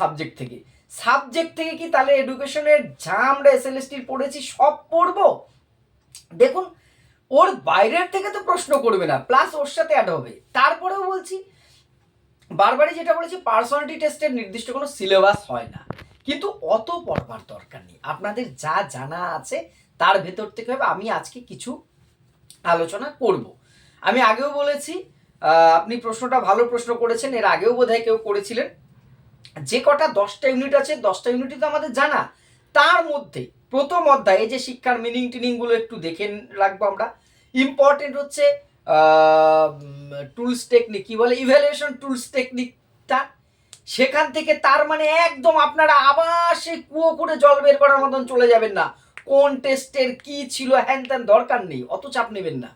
Subject থেকে। Subject থেকে কি তাহলে এডুকেশনের যা আমরা এসএলএসটির পড়েছি সব পড়বো? দেখুন, ওর বাইরের থেকে তো প্রশ্ন করবে না, প্লাস ওর সাথে অ্যাড হবে। তারপরেও বলছি, বারবারই যেটা বলেছি, পার্সোনালিটি টেস্টের নির্দিষ্ট কোনো সিলেবাস হয় না, কিন্তু অত পড়বার দরকার নেই। আপনাদের যা জানা আছে তার ভেতর থেকে হবে। আমি আজকে কিছু আলোচনা করব। আমি আগেও বলেছি, আপনি প্রশ্নটা ভালো প্রশ্ন করেছেন, এর আগেও বোধহয় কেউ করেছিলেন। যে কটা 10টা ইউনিট আছে, 10টা ইউনিটই তো আমাদের জানা। তার মধ্যে প্রথম অধ্যায়ে যে শিক্ষার মিনিং টিনিংগুলো একটু দেখে রাখবো আমরা। ইম্পর্টেন্ট হচ্ছে টুলস টেকনিক, কি বলে, ইভ্যালুয়েশন টুলস টেকনিকটা। সেখান থেকে তার মানে একদম আপনারা আবার সেই কুয়ো করে জল বের করার মতন চলে যাবেন না, কোন টেস্টের কি ছিল হ্যান ত্যান, দরকার নেই, অত চাপ নেবেন না।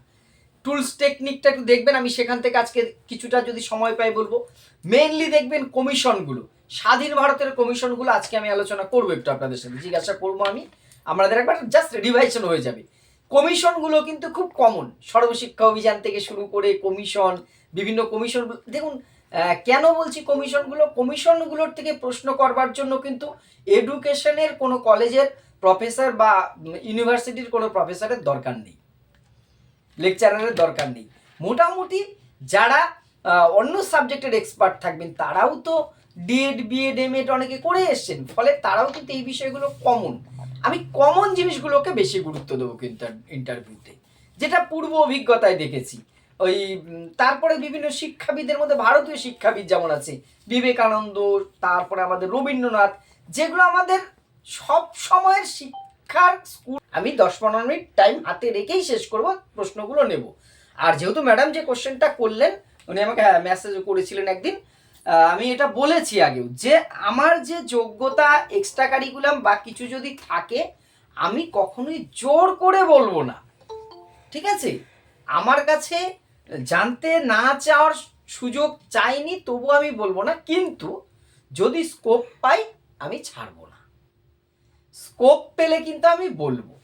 টুলস টেকনিকটা একটু দেখবেন, আমি সেখান থেকে আজকে কিছুটা যদি সময় পাই বলবো। মেইনলি দেখবেন কমিশনগুলো, স্বাধীন ভারতের কমিশনগুলো আজকে আমি আলোচনা করবো, একটু আপনাদের সাথে জিজ্ঞাসা করবো আমি, আমাদের একবার জাস্ট রিভাইশন হয়ে যাবে। কমিশনগুলো কিন্তু খুব কমন, সর্বশিক্ষা অভিযান থেকে শুরু করে কমিশন, বিভিন্ন কমিশন। দেখুন, কেন বলছি কমিশনগুলোর থেকে প্রশ্ন করবার জন্য কিন্তু এডুকেশনের কোনো কলেজের প্রফেসর বা ইউনিভার্সিটির কোনো প্রফেসরের দরকার নেই, লেকচারারের দরকার নেই। মোটামুটি যারা অন্য সাবজেক্টের এক্সপার্ট থাকবেন তারাও তো ডিএড বিএড এমএড অনেকে করে এসছেন, ফলে তারাও কিন্তু এই বিষয়গুলো কমন। আমি কমন জিনিসগুলোকে বেশি গুরুত্ব দেবো কিন্তু ইন্টারভিউতে, যেটা পূর্ব অভিজ্ঞতায় দেখেছি। ওই তারপরে বিভিন্ন শিক্ষাবিদের মধ্যে ভারতীয় শিক্ষাবিদ যেমন আছে, বিবেকানন্দ, তারপরে আমাদের রবীন্দ্রনাথ, যেগুলো আমাদের সব সময়ের শিক্ষার স্কুল। আমি 10-15 মিনিট টাইম হাতে রেখেই শেষ করব, প্রশ্নগুলো নেব। আর যেহেতু ম্যাডাম যে কোশ্চেনটা করলেন, উনি আমাকে মেসেজ করেছিলেন একদিন, আমি এটা বলেছি আগেও যে আমার যে যোগ্যতা এক্সট্রা কারিকুলাম বা কিছু যদি থাকে, আমি কখনোই জোর করে বলবো না, ঠিক আছে? আমার কাছে জানতে না চাওয়ার সুযোগ চাইনি, তবু আমি বলবো না, কিন্তু যদি স্কোপ পাই আমি ছাড়বো না। স্কোপ পেলে কিন্তু আমি বলবো।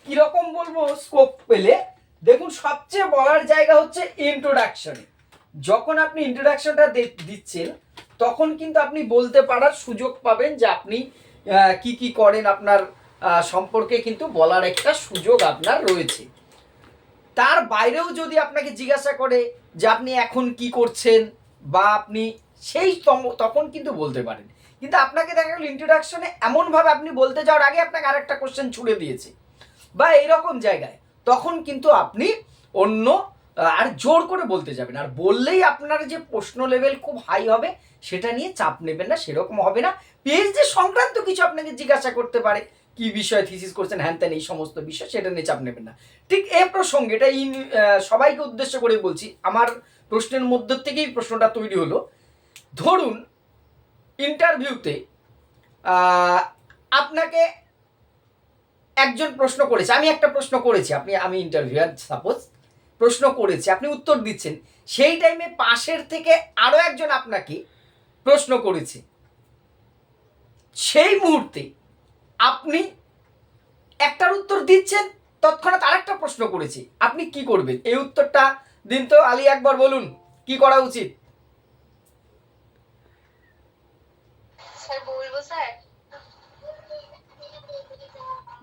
কিরকম বলবো স্কোপ পেলে? দেখুন, সবচেয়ে বলার জায়গা হচ্ছে ইন্ট্রোডাকশনে। যখন আপনি ইন্ট্রোডাকশনটা দিচ্ছেন, তখন কিন্তু আপনি বলতে পারার সুযোগ পাবেন যে আপনি কি কি করেন, আপনার সম্পর্কে কিন্তু বলার একটা সুযোগ আপনার রয়েছে। তার বাইরেও যদি আপনাকে জিজ্ঞাসা করে যে আপনি এখন কি করছেন, বা আপনি সেই তখন কিন্তু বলতে পারেন। কিন্তু আপনাকে দেখা গেল ইন্ট্রোডাকশনে এমনভাবে আপনি বলতে যাওয়ার আগে আপনাকে আরেকটা কোশ্চেন ছুড়ে দিয়েছে বা এইরকম জায়গায়, তখন কিন্তু আপনি অন্য আর জোর করে বলতে যাবেন। আর বললেই আপনার যে প্রশ্ন লেভেল খুব হাই হবে সেটা নিয়ে চাপ নেবেন না, সেরকম হবে না। পিএইচডি সংক্রান্ত কিছু আপনাকে জিজ্ঞাসা করতে পারে, কি বিষয়ে থিসিস করছেন, হ্যান ত্যান, এই সমস্ত বিষয়, সেটা নিয়ে চাপ নেবেন না। ঠিক এ প্রসঙ্গে, এটা সবাইকে উদ্দেশ্য করে বলছি, আমার প্রশ্নের মধ্য থেকেই প্রশ্নটা তৈরি হলো। ধরুন ইন্টারভিউতে আপনাকে একজন প্রশ্ন করেছে, আমি একটা প্রশ্ন করেছি, আমি ইন্টারভিউয়ার, সাপোজ প্রশ্ন করেছি, আপনি উত্তর দিচ্ছেন, সেই টাইমে পাশের থেকে আরো একজন আপনাকে প্রশ্ন করেছে, সেই মুহূর্তে আপনি একটার উত্তর দিচ্ছেন, তৎক্ষণাৎ আরেকটা প্রশ্ন করেছে, আপনি কি করবেন? এই উত্তরটা দিন তো আলী, একবার বলুন কি করা উচিত। স্যার বলবো স্যার?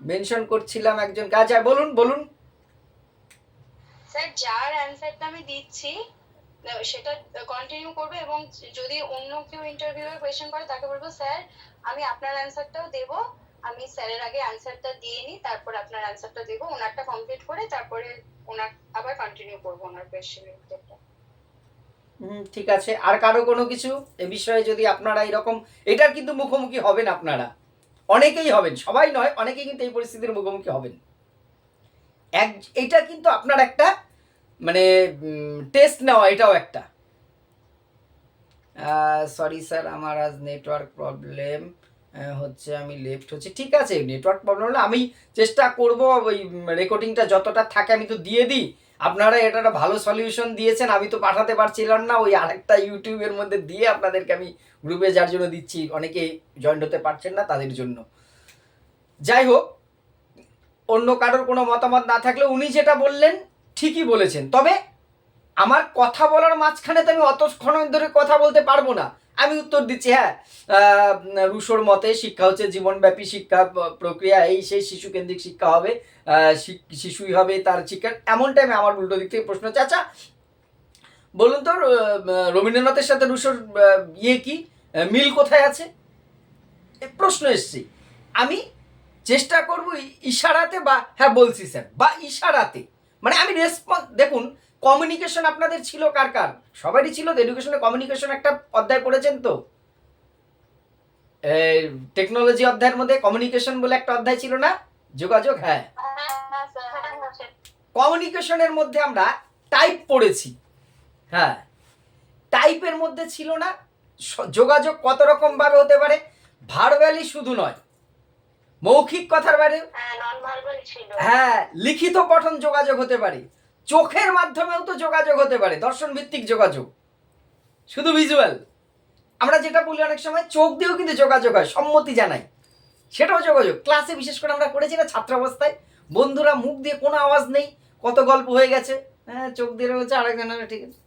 মেনশন করছিলাম একজন কাজ, বলুন বলুন। স্যার যার অ্যানসারটা আমি দিচ্ছি সেটা কন্টিনিউ করবে, এবং যদি অন্য কেউ ইন্টারভিউয়ে কোয়েশ্চেন করে তাকে বলবো, স্যার আমি আপনার অ্যানসারটাও দেব, আমি স্যারের আগে অ্যানসারটা দিয়ে নিই, তারপর আপনার অ্যানসারটা দেবো, ওনারটা কমপ্লিট করে তারপরে ওনার আবার কন্টিনিউ করবো ওনার কোয়েশ্চেনের উত্তরটা। ঠিক আছে। আর কারো কোনো কিছু এ বিষয়ে যদি আপনারা এরকম, এটার কিন্তু মুখোমুখি হবেন আপনারা, অনেকেই হবেন, সবাই নয়, অনেকেই কিন্তু এই পরিস্থিতির মুখোমুখি হবেন। এটা কিন্তু আপনার একটা মানে টেস্ট নেওয়া, এটাও একটা। সরি স্যার, আমার আজ নেটওয়ার্ক প্রবলেম হচ্ছে, আমি লেফট হচ্ছে। ঠিক আছে, নেটওয়ার্ক প্রবলেম হলে আমি চেষ্টা করব, ওই রেকর্ডিংটা যতটা থাকে আমি তো দিয়ে দিই। আপনারা এটা একটা ভালো সলিউশন দিয়েছেন, আমি তো পাঠাতে পারছিলাম না, ওই আরেকটা ইউটিউবের মধ্যে দিয়ে আপনাদেরকে আমি গ্রুপে যার জন্য দিচ্ছি, অনেকে জয়েন হতে পারছেন না তাদের জন্য। যাই হোক, অন্য কারোর কোনো মতামত না থাকলে উনি যেটা বললেন ঠিকই বলেছেন, তবে আমার কথা বলার মাঝখানে তো আমি অতক্ষণ ধরে কথা বলতে পারবো না। আমি উত্তর দিচ্ছি, হ্যাঁ রুশোর মতে শিক্ষা হচ্ছে জীবনব্যাপী শিক্ষা প্রক্রিয়া, এই সেই শিশু কেন্দ্রিক শিক্ষা হবে, শিশুই হবে তার শিক্ষা। এমন টাইমে আমার উল্টো দিক থেকে প্রশ্ন হচ্ছে, আচ্ছা বলুন তো রবীন্দ্রনাথের সাথে রুশোর কি মিল কোথায় আছে? প্রশ্ন এসছে। আমি চেষ্টা করব ইশারাতে, বা হ্যাঁ বলছি স্যার, বা ইশারাতে, মানে আমি রেসপন্স, দেখুন কমিউনিকেশন আপনাদের ছিল কার কার? সবারই ছিল তো। এডুকেশনে কমিউনিকেশন একটা অধ্যায় পড়েছেন তো, টেকনোলজি অধ্যায়ের মধ্যে কমিউনিকেশন বলে একটা অধ্যায় ছিল না, যোগাযোগ। হ্যাঁ, কমিউনিকেশনের মধ্যে আমরা টাইপ পড়েছি। হ্যাঁ, টাইপের মধ্যে ছিল না যোগাযোগ কত রকম ভাবে হতে পারে, ভার্বালি শুধু নয়, মৌখিক কথার বাইরে, হ্যাঁ লিখিত পঠন যোগাযোগ হতে পারে, চোখের মাধ্যমেও তো যোগাযোগ হতে পারে, দর্শন ভিত্তিক যোগাযোগ, শুধু ভিজুয়াল। আমরা যেটা বলি অনেক সময় চোখ দিয়েও কিন্তু যোগাযোগ হয়, সম্মতি জানাই, সেটাও যোগাযোগ। ক্লাসে বিশেষ করে আমরা করেছি না ছাত্রাবস্থায়, বন্ধুরা মুখ দিয়ে কোনো আওয়াজ নেই, কত গল্প হয়ে গেছে, হ্যাঁ চোখ দিয়ে হচ্ছে আরেকজনের, ঠিক আছে,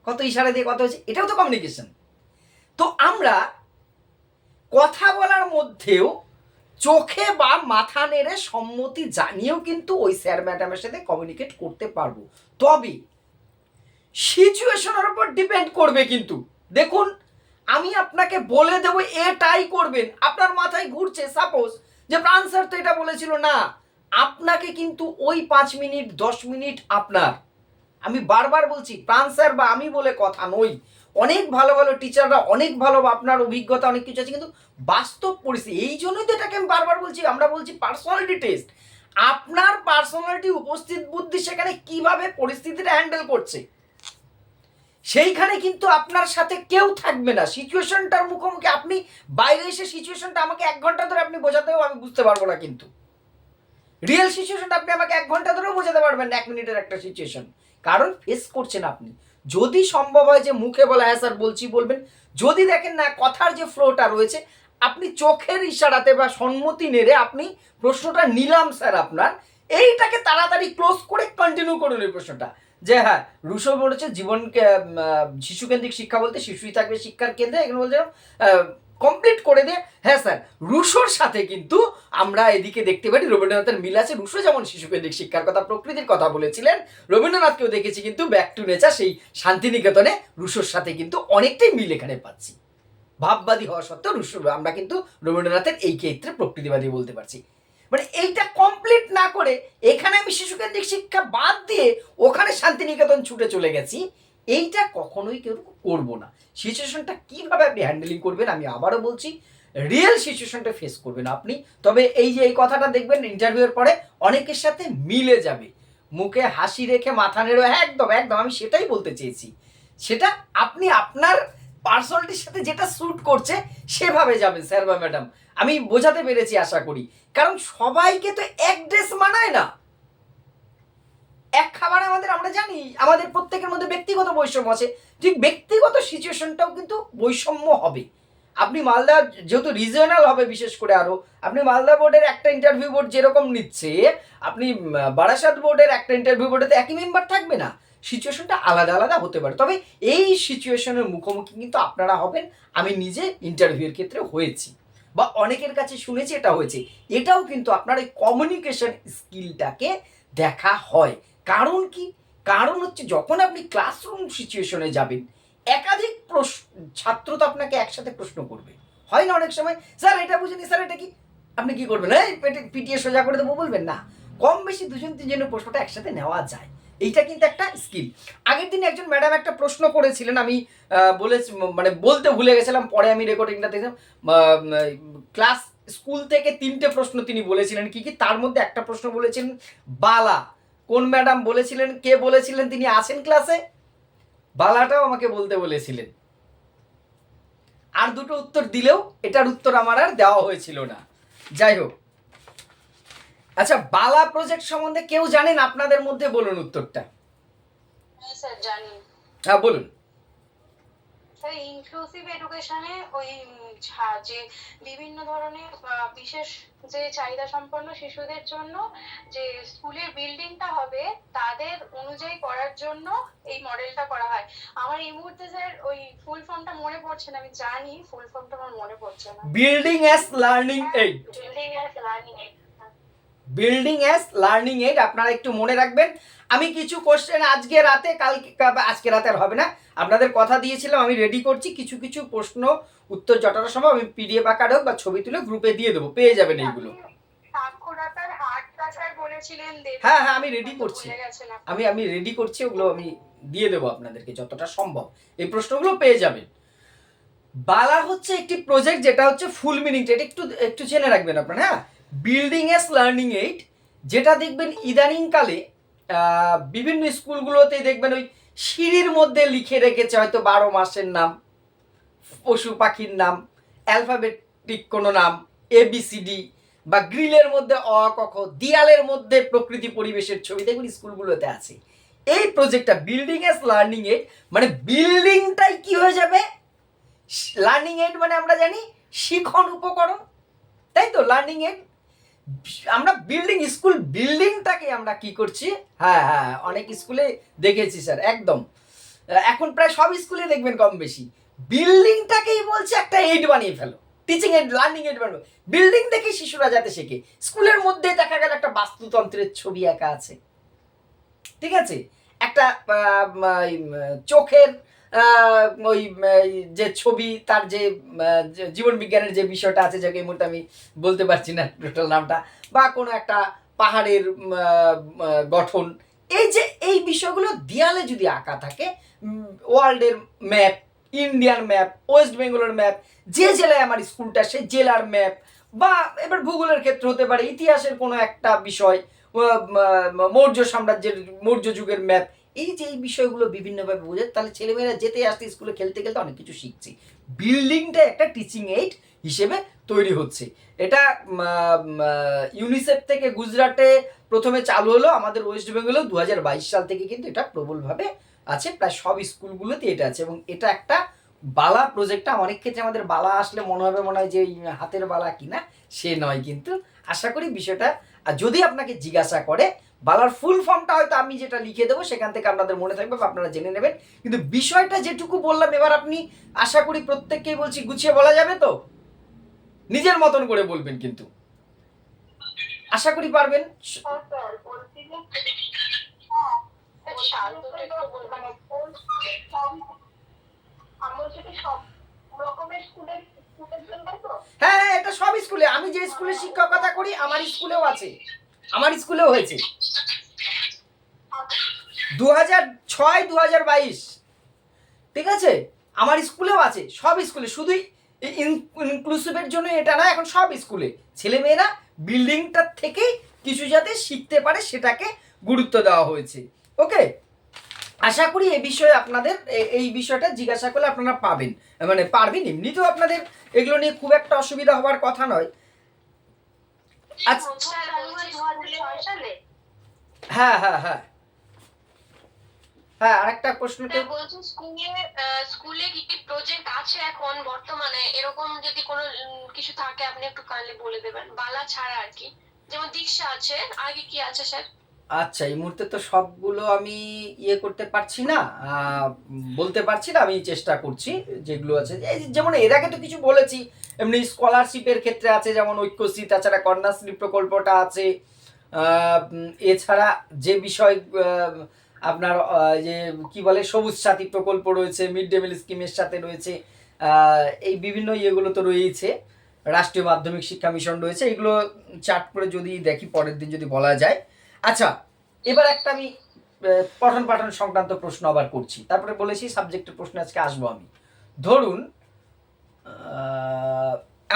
কত ইশারা দিয়ে কথা হচ্ছে, এটাও তো কমিউনিকেশন। তো আমরা কথা বলার মধ্যেও চোখে বা মাথা নেড়ে সম্মতি জানিয়েও কিন্তু ওই স্যার ম্যাডামের সাথে কমিউনিকেট করতে পারবো। তবে সিচুয়েশনের উপর ডিপেন্ড করবে। কিন্তু দেখুন, আমি আপনাকে বলে দেবো এটাই করবেন, আপনার মাথায় ঘুরছে সাপোজ যে প্রাণ স্যার তো এটা বলেছিল না, আপনাকে কিন্তু ওই 5 মিনিট 10 মিনিট আপনার, আমি বারবার বলছি প্রাণ স্যার বা আমি বলে কথা নই, অনেক ভালো ভালো টিচাররা, অনেক ভালো আপনার অভিজ্ঞতা অনেক কিছু আছে, কিন্তু বাস্তব পরিস্থিতি, এই জন্যই তো এটাকে আমি বারবার বলছি, আমরা বলছি পার্সোনালিটি টেস্ট। আপনার পার্সোনালিটি, উপস্থিত বুদ্ধি সেখানে কিভাবে পরিস্থিতিটা হ্যান্ডেল করছে, সেইখানে কিন্তু আপনার সাথে কেউ থাকবে না সিচুয়েশনটার মুখোমুখি। আপনি বাইরে এসে সিচুয়েশনটা আমাকে 1 ঘন্টা ধরে আপনি বোঝাতেও আমি বুঝতে পারবো না, কিন্তু রিয়েল সিচুয়েশনটা আপনি আমাকে 1 ঘন্টা ধরেও বোঝাতে পারবেন না, 1 মিনিটের একটা সিচুয়েশন, কারণ ফেস করছেন আপনি। যদি সম্ভব হয় যে মুখে বলা হ্যাঁ স্যার বলছি বলবেন, যদি দেখেন না কথার যে ফ্লোটা রয়েছে, আপনি চোখের ইশারাতে বা সম্মতি নেড়ে আপনি প্রশ্নটা নিলাম স্যার আপনার, এইটাকে তাড়াতাড়ি ক্লোজ করে কন্টিনিউ করুন এই প্রশ্নটা, যে হ্যাঁ রুশো বলেছে জীবনকে শিশুকেন্দ্রিক শিক্ষা বলতে শিশুই থাকবে শিক্ষার কেন্দ্রে, এখানে বলছে কমপ্লিট করে দিয়ে হ্যাঁ স্যার রুশোর সাথে কিন্তু আমরা এদিকে দেখতে পারি রবীন্দ্রনাথের মিল আছে। রুশো যেমন শিশুকেন্দ্রিক শিক্ষার কথা, প্রকৃতির কথা বলেছিলেন, রবীন্দ্রনাথকেও দেখেছি কিন্তু ব্যাক টু নেচার সেই শান্তিনিকেতনে রুশোর সাথে কিন্তু অনেকটাই মিল এখানে পাচ্ছি। ভাববাদী হওয়া সত্ত্বেও রুশো আমরা কিন্তু রবীন্দ্রনাথের এই ক্ষেত্রে প্রকৃতিবাদী বলতে পারছি। মানে এইটা কমপ্লিট না করে এখানে আমি শিশুকেন্দ্রিক শিক্ষা বাদ দিয়ে ওখানে শান্তিনিকেতন ছুটে চলে গেছি, এইটা কখনোই কেউ করবো না। সিচুয়েশনটা কিভাবে আপনি হ্যান্ডেলিং করবেন, আমি আবারও বলছি রিয়েল সিচুয়েশনটা ফেস করবেন আপনি। তবে এই যে এই কথাটা দেখবেন ইন্টারভিউয়ের পরে অনেকের সাথে মিলে যাবে, মুখে হাসি রেখে মাথা নেড়ে, একদম একদম আমি সেটাই বলতে চেয়েছি, সেটা আপনি আপনার পার্সোনালিটির সাথে যেটা স্যুট করছে সেভাবে যাবেন স্যার বা ম্যাডাম, আমি বোঝাতে পেরেছি আশা করি। কারণ সবাইকে তো এক ড্রেস মানায় না, এক খাবার আমাদের, আমরা জানি আমাদের প্রত্যেকের মধ্যে ব্যক্তিগত বৈষম্য আছে, ঠিক ব্যক্তিগত সিচুয়েশনটাও কিন্তু বৈষম্য হবে। আপনি মালদা যেহেতু রিজিওনাল হবে, বিশেষ করে আরও আপনি মালদা বোর্ডের একটা ইন্টারভিউ বোর্ড যেরকম নিচ্ছে, আপনি বারাসাত বোর্ডের একটা ইন্টারভিউ বোর্ডে তো একই মেম্বার থাকবে না, সিচুয়েশনটা আলাদা আলাদা হতে পারে। তবে এই সিচুয়েশনের মুখোমুখি কিন্তু আপনারা হবেন, আমি নিজে ইন্টারভিউয়ের ক্ষেত্রে হয়েছি বা অনেকের কাছে শুনেছি এটা হয়েছে। এটাও কিন্তু আপনার এই কমিউনিকেশন স্কিলটাকে দেখা হয়। কারণ কি, কারণ হচ্ছে যখন আপনি ক্লাসরুম সিচুয়েশনে যাবেন, একাধিক ছাত্র তো আপনাকে একসাথে প্রশ্ন করবে, হয় না অনেক সময়, স্যার এটা বুঝিনি স্যার এটা কি, আপনি কি করবেন, এই পিটিয়ে সোজা করে দেবো বলবেন না, কম বেশি 2-3 জনের প্রশ্নটা একসাথে নেওয়া যায়, এইটা কিন্তু একটা স্কিল। আগের দিন একজন ম্যাডাম একটা প্রশ্ন করেছিলেন, আমি বলেছি মানে বলতে ভুলে গেছিলাম, পরে আমি রেকর্ডিংটা দেখলাম, ক্লাস স্কুল থেকে 3টে প্রশ্ন তিনি বলেছিলেন, কি কি তার মধ্যে একটা প্রশ্ন বলেছিলেন বালা, কোন ম্যাডাম বলেছিলেন, কে বলেছিলেন, তিনি আছেন ক্লাসে, বালাটাও আমাকে বলতে বলেছিলেন। আর দুটো উত্তর দিলেও এটার উত্তর আমার আর দেওয়া হয়েছিল না, যাই হোক। আচ্ছা, বালা প্রজেক্ট সম্বন্ধে কেউ জানেন আপনাদের মধ্যে, বলুন উত্তরটা। হ্যাঁ স্যার জানি। হ্যাঁ বলুন। ইনক্লুসিভ এডুকেশনে ওই যে বিভিন্ন ধরনের বিশেষ যে চাহিদা সম্পন্ন শিশুদের জন্য যে স্কুলের বিল্ডিংটা হবে তাদের অনুযায়ী করার জন্য এই মডেলটা করা হয়। আমার এই মুহূর্তে স্যার ওই ফুল ফর্মটা মনে পড়ছে না, আমি জানি ফুল ফর্মটা আমার মনে পড়ছে না। Building as learning aid, building as learning aid. Building as learning aid আপনারা একটু মনে রাখবেন। আমি কিছু কোশ্চেন আজকে রাতে, আজকে রাতে আর হবে না, আপনাদের কথা দিয়েছিলাম আমি রেডি করছি, কিছু কিছু প্রশ্ন উত্তর যতটা সম্ভব আমি পিডিএফ আকারে হোক বা ছবি তুলে গ্রুপে দিয়ে দেবো, পেয়ে যাবেন এইগুলো। সাক্ষরতার হারটা স্যার বলেছিলেন দেবেন। হ্যাঁ হ্যাঁ আমি রেডি করছি, ভুলে গেছেন আপনি। আমি রেডি করছি, ওগুলো আমি দিয়ে দেবো আপনাদেরকে যতটা সম্ভব, এই প্রশ্নগুলো পেয়ে যাবেন। বালা হচ্ছে একটি প্রজেক্ট যেটা হচ্ছে ফুল মিনিংটা এটা একটু একটু জেনে রাখবেন আপনারা। হ্যাঁ, বিল্ডিং এস লার্নিং এইড, যেটা দেখবেন ইদানিংকালে বিভিন্ন স্কুলগুলোতে দেখবেন ওই সিঁড়ির মধ্যে লিখে রেখেছে হয়তো 12 মাসের নাম, পশু পাখির নাম, অ্যালফাবেটিক কোনো নাম, ABCD, বা গ্রিলের মধ্যে অ ক খ, দেয়ালের মধ্যে প্রকৃতি পরিবেশের ছবি দেখবেন স্কুলগুলোতে আছে। এই প্রজেক্টটা বিল্ডিং এস লার্নিং এইড, মানে বিল্ডিংটাই কি হয়ে যাবে, লার্নিং এইড মানে আমরা জানি শিখন উপকরণ, তাই তো? লার্নিং এইড আমরা বিল্ডিং, স্কুল বিল্ডিংটাকে আমরা কি করছি, হ্যাঁ হ্যাঁ অনেক স্কুলে দেখেছি স্যার, একদম এখন প্রায় সব স্কুলে দেখবেন কম বেশি বিল্ডিংটাকেই বলছে একটা এইড বানিয়ে ফেলো, টিচিং এইড, লার্নিং এইড বানাবো। বিল্ডিং দেখেই শিশুরা যাতে শেখে, স্কুলের মধ্যে দেখা গেল একটা বাস্তুতন্ত্রের ছবি একা আছে, ঠিক আছে, একটা চোখের ওই যে ছবি, তার যে জীবন বিজ্ঞানের যে বিষয়টা আছে, যাকে এই মুহূর্তে আমি বলতে পারছি না টোটাল নামটা, বা কোনো একটা পাহাড়ের গঠন, এই যে এই বিষয়গুলো দেয়ালে যদি আঁকা থাকে, ওয়ার্ল্ডের ম্যাপ, ইন্ডিয়ান ম্যাপ, ওয়েস্ট বেঙ্গলের ম্যাপ, যে জেলায় আমার স্কুলটা সেই জেলার ম্যাপ, বা এবার ভূগোলের ক্ষেত্রে হতে পারে ইতিহাসের কোনো একটা বিষয়, মৌর্য সাম্রাজ্যের, মৌর্য যুগের ম্যাপ, এই যে এই বিষয়গুলো বিভিন্নভাবে বোঝে, তাহলে ছেলেমেয়েরা যেতে আসতে স্কুলে খেলতে খেলতে অনেক কিছু শিখছে। বিল্ডিংটা একটা টিচিং এইড হিসেবে তৈরি হচ্ছে। এটা ইউনিসেফ থেকে গুজরাটে প্রথমে চালু হলো, আমাদের ওয়েস্ট বেঙ্গলেও 2022 সাল থেকে কিন্তু এটা প্রবলভাবে আছে, প্রায় সব স্কুলগুলোতে এটা আছে। এবং এটা একটা বালা প্রজেক্টটা, অনেক ক্ষেত্রে আমাদের বালা আসলে মনে হয় যে হাতের বালা কিনা, সে নয়, কিন্তু আশা করি বিষয়টা, আর যদি আপনাকে জিজ্ঞাসা করে বালার ফুল ফর্মটা হয়তো আমি যেটা লিখে দেবো সেখান থেকে আপনাদের মনে থাকবে বা আপনারা জেনে নেবেন, কিন্তু বিষয়টা যেটুকু বললাম এবার আপনি, আশা করি প্রত্যেককেই বলছি গুছিয়ে বলা যাবে তো, নিজের মতন করে বলবেন, কিন্তু আশা করি পারবেন। হ্যাঁ হ্যাঁ এটা সব স্কুলে, আমি যে স্কুলে শিক্ষকতা করি আমার স্কুলেও আছে, আমার স্কুলেও হয়েছে 2006-2022, ঠিক আছে, আমার স্কুলেও আছে, সব স্কুলে, শুধু ইনক্লুসিভের জন্য এটা না, এখন সব স্কুলে ছেলেমেয়েরা বিল্ডিংটার থেকেই কিছু যাতে শিখতে পারে সেটাকে গুরুত্ব দেওয়া হয়েছে। ওকে, আশা করি এই বিষয়ে আপনাদের এই বিষয়টা জিজ্ঞাসা করলে আপনারা পাবেন, মানে পারবেন, এমনিতেও আপনাদের এগুলো নিয়ে খুব একটা অসুবিধা হওয়ার কথা নয়। আচ্ছা হ্যাঁ হ্যাঁ হ্যাঁ হ্যাঁ আরেকটা প্রশ্নটা বলছি, স্কুলে কি কি প্রজেক্ট আছে এখন বর্তমানে, এরকম যদি কোনো কিছু থাকে আপনি একটু কাইন্ডলি বলে দেবেন, বালা ছাড়া আর কি, যেমন দীক্ষা আছে, আগে কি আছে স্যার? আচ্ছা এই মুহূর্তে তো সবগুলো আমি ইয়ে করতে পারছি না, বলতে পারছি না, আমি চেষ্টা করছি যেগুলো আছে, যেমন এর আগে তো কিছু বলেছি, এমনি স্কলারশিপের ক্ষেত্রে আছে যেমন ঐক্যশ্রী, তাছাড়া কন্যাশ্রী প্রকল্পটা আছে, এছাড়া যে বিষয় আপনার যে কি বলে সবুজ সাথী প্রকল্প রয়েছে, মিড ডে মিল স্কিমের সাথে রয়েছে, এই বিভিন্ন ইয়েগুলো তো রয়েছে, রাষ্ট্রীয় মাধ্যমিক শিক্ষা মিশন রয়েছে, এগুলো চার্ট করে যদি দেখি পরের দিন যদি বলা যায়। আচ্ছা এবার একটা আমি পঠন পাঠন সংক্রান্ত প্রশ্ন আবার করছি, তারপরে বলেছি সাবজেক্টের প্রশ্ন আজকে আসবো আমি। ধরুন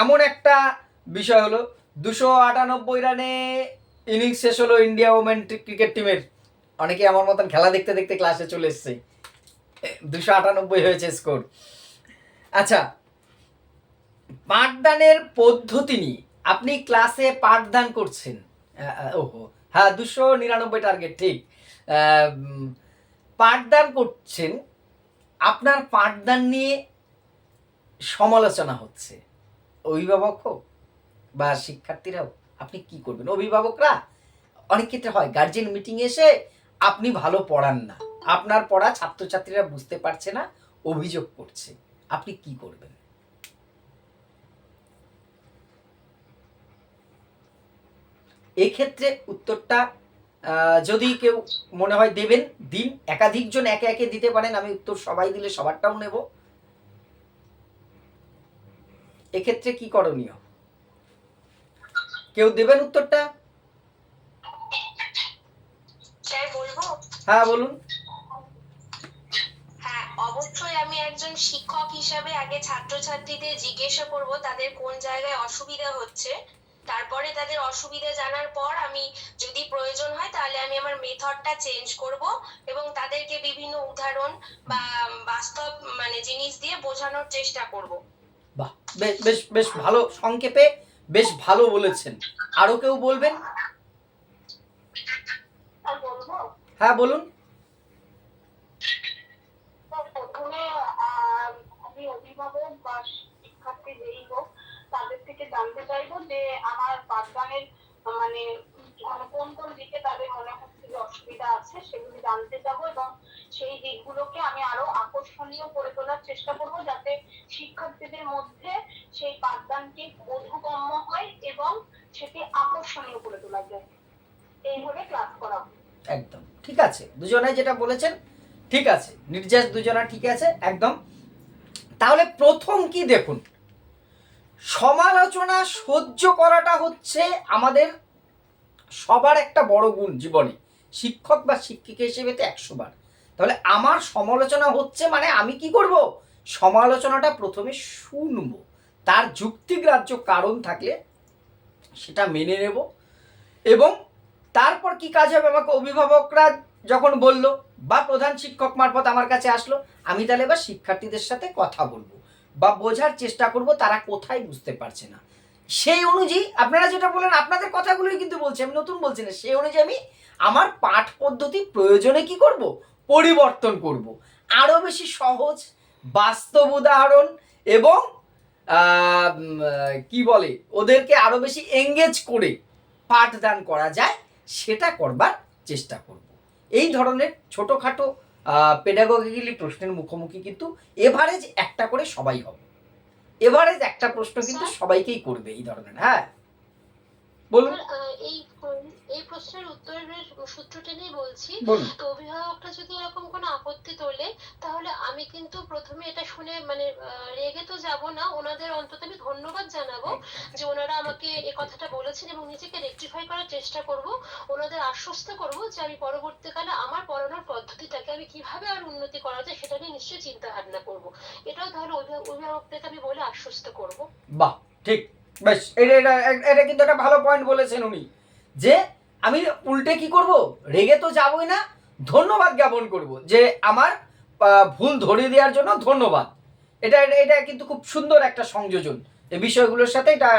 এমন একটা বিষয় হলো 298 রানে ইনিংস শেষ হলো ইন্ডিয়া ওমেন ক্রিকেট টিমের, অনেকে আমার মতন খেলা দেখতে দেখতে ক্লাসে চলে এসছে, 298 হয়েছে স্কোর। আচ্ছা পাঠদানের পদ্ধতি নিয়ে, আপনি ক্লাসে পাঠদান করছেন, ওহো হ্যাঁ 299 টার্গেট ঠিক, পাঠদান করছেন, আপনার পাঠদান নিয়ে সমালোচনা হচ্ছে, অভিভাবক হোক বা শিক্ষার্থীরাও, আপনি কি করবেন? অভিভাবকরা অনেক ক্ষেত্রে হয় গার্জেন মিটিং এসে আপনি ভালো পড়ান না, আপনার পড়া ছাত্রছাত্রীরা বুঝতে পারছে না, অভিযোগ করছে, আপনি কি করবেন? এক্ষেত্রে উত্তরটা যদি কেউ মনে হয় দেবেন দিন, একাধিকজন একে একে দিতে পারেন, আমি উত্তর সবাই দিলে সবারটাও নেব। এক্ষেত্রে কি করণীয়? কেউ দেবেন উত্তরটা? স্যার বলবো? হ্যাঁ বলুন। হ্যাঁ, অবশ্যই আমি একজন শিক্ষক হিসাবে আগে ছাত্রছাত্রীদের জিজ্ঞাসা করব তাদের কোন জায়গায় অসুবিধা হচ্ছে, তারপরে তাদের অসুবিধা জানার পর আমি যদি প্রয়োজন হয় তাহলে আমি আমার মেথডটা চেঞ্জ করব এবং তাদেরকে বিভিন্ন উদাহরণ বা বাস্তব মানে জিনিস দিয়ে বোঝানোর চেষ্টা করব। বাহ, বেশ বেশ বেশ ভালো, সংক্ষেপে বেশ ভালো বলেছেন। আরো কেউ বলবেন? আর বলবো? হ্যাঁ বলুন। প্রথমে আমি অভিভাবক বা শিক্ষার্থী যেই হোক তাদের থেকে জানতে চাইবো যে আমার পাঠদানের মানে কোন কোন দিকে তাদের মনে হচ্ছে যে অসুবিধা আছে সেগুলি জানতে চাবো এবং সেই দিকগুলোকে আমি আরো আকর্ষণীয় করে তোলার চেষ্টা করব যাতে শিক্ষার্থীদের মধ্যে সেই পাঠদানটি বোধগম্য হয় এবং সেটি আকর্ষণীয় করে তোলা যায়। এইভাবে ক্লাস করা। একদম ঠিক আছে, দুজনে যেটা বলেছেন ঠিক আছে, নির্যাস দুজনা ঠিক আছে একদম। তাহলে প্রথম কি দেখুন, সমালোচনা সহ্য করাটা হচ্ছে আমাদের সবার একটা বড় গুণ জীবনে, শিক্ষক বা শিক্ষিকা হিসেবে তো 100 বার। তাহলে আমার সমালোচনা হচ্ছে মানে আমি কি করব, সমালোচনাটা প্রথমে শুনবো, তার যুক্তিগ্রাহ্য কারণ থাকলে সেটা মেনে নেব, এবং তারপর কি কাজ হবে, আমাকে অভিভাবকরা যখন বলল বা প্রধান শিক্ষক মারফত আমার কাছে আসলো, আমি তাহলে এবার শিক্ষার্থীদের সাথে কথা বলবো বা বোঝার চেষ্টা করব তারা কোথায় বুঝতে পারছে না, সেই অনুযায়ী আপনারা যেটা বলেন আপনাদের কথাগুলোই কিন্তু বলছি, আমি নতুন বলছি না, সেই অনুযায়ী আমি আমার পাঠ পদ্ধতি প্রয়োজনে কি করব, পরিবর্তন করব, আরো বেশি সহজ বাস্তব উদাহরণ এবং কি বলে ওদেরকে আরো বেশি এঙ্গেজ করে পাঠদান করা যায় সেটা করবার চেষ্টা করব। এই ধরনের ছোটোখাটো পেডাগজিক্যালি প্রশ্নের মুখোমুখি কিন্তু এভারেজ একটা করে সবাই হবে, এভারেজ একটা প্রশ্ন কিন্তু সবাইকেই করবে এই ধরনের। হ্যাঁ বলুন। এই এই প্রশ্নের উত্তরের সূত্র টেনেই বলছি, বলুন। তো অভিভাবকরা যদি এরকম কোনো আপত্তি তোলে তাহলে আমি কিন্তু প্রথমে এটা শুনে মানে রেগে তো যাব না, ওনাদের অন্তত আমি ধন্যবাদ জানাবো যে ওনারা আমাকে এই কথাটা বলেছেন এবং নিজেকে রেকটিফাই করার চেষ্টা করব, ওনাদের আশ্বস্ত করব যে আমি পরবর্তীকালে আমার পড়ানোর পদ্ধতিটাকে আমি কিভাবে আর উন্নতি করা যায় সেটা নিয়ে নিশ্চয়ই চিন্তা ভাবনা করব। এটাও তাহলে অভিভাবকদেরকে আমি বলে আশ্বস্ত করব। বাহ, ঠিক, বেশ, এটা এটা এটা কিন্তু একটা ভালো পয়েন্ট বলেছেন উনি, যে আমি উল্টে কি করব, রেগে তো যাবই না, ধন্যবাদ জ্ঞাপন করব যে আমার ভুল ধরিয়ে দেওয়ার জন্য ধন্যবাদ। এটা এটা এটা কিন্তু খুব সুন্দর একটা সংযোজন, এই বিষয়গুলোর সাথে এটা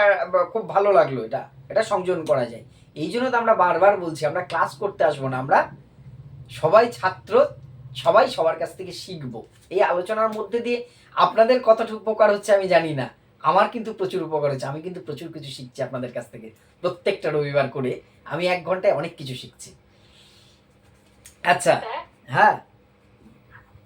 খুব ভালো লাগলো, এটা এটা সংযোজন করা যায়। এই জন্য তো আমরা বারবার বলছি আমরা ক্লাস করতে আসবো না, আমরা সবাই ছাত্র, সবাই সবার কাছ থেকে শিখবো। এই আলোচনার মধ্যে দিয়ে আপনাদের কতটুকু উপকার হচ্ছে আমি জানি না, আমার কিন্তু প্রচুর উপকার হচ্ছে, আমি কিন্তু প্রচুর কিছু শিখছি আপনাদের কাছ থেকে, প্রত্যেকটা রবিবার করে আমি 1 ঘন্টায় অনেক কিছু শিখছি। আচ্ছা হ্যাঁ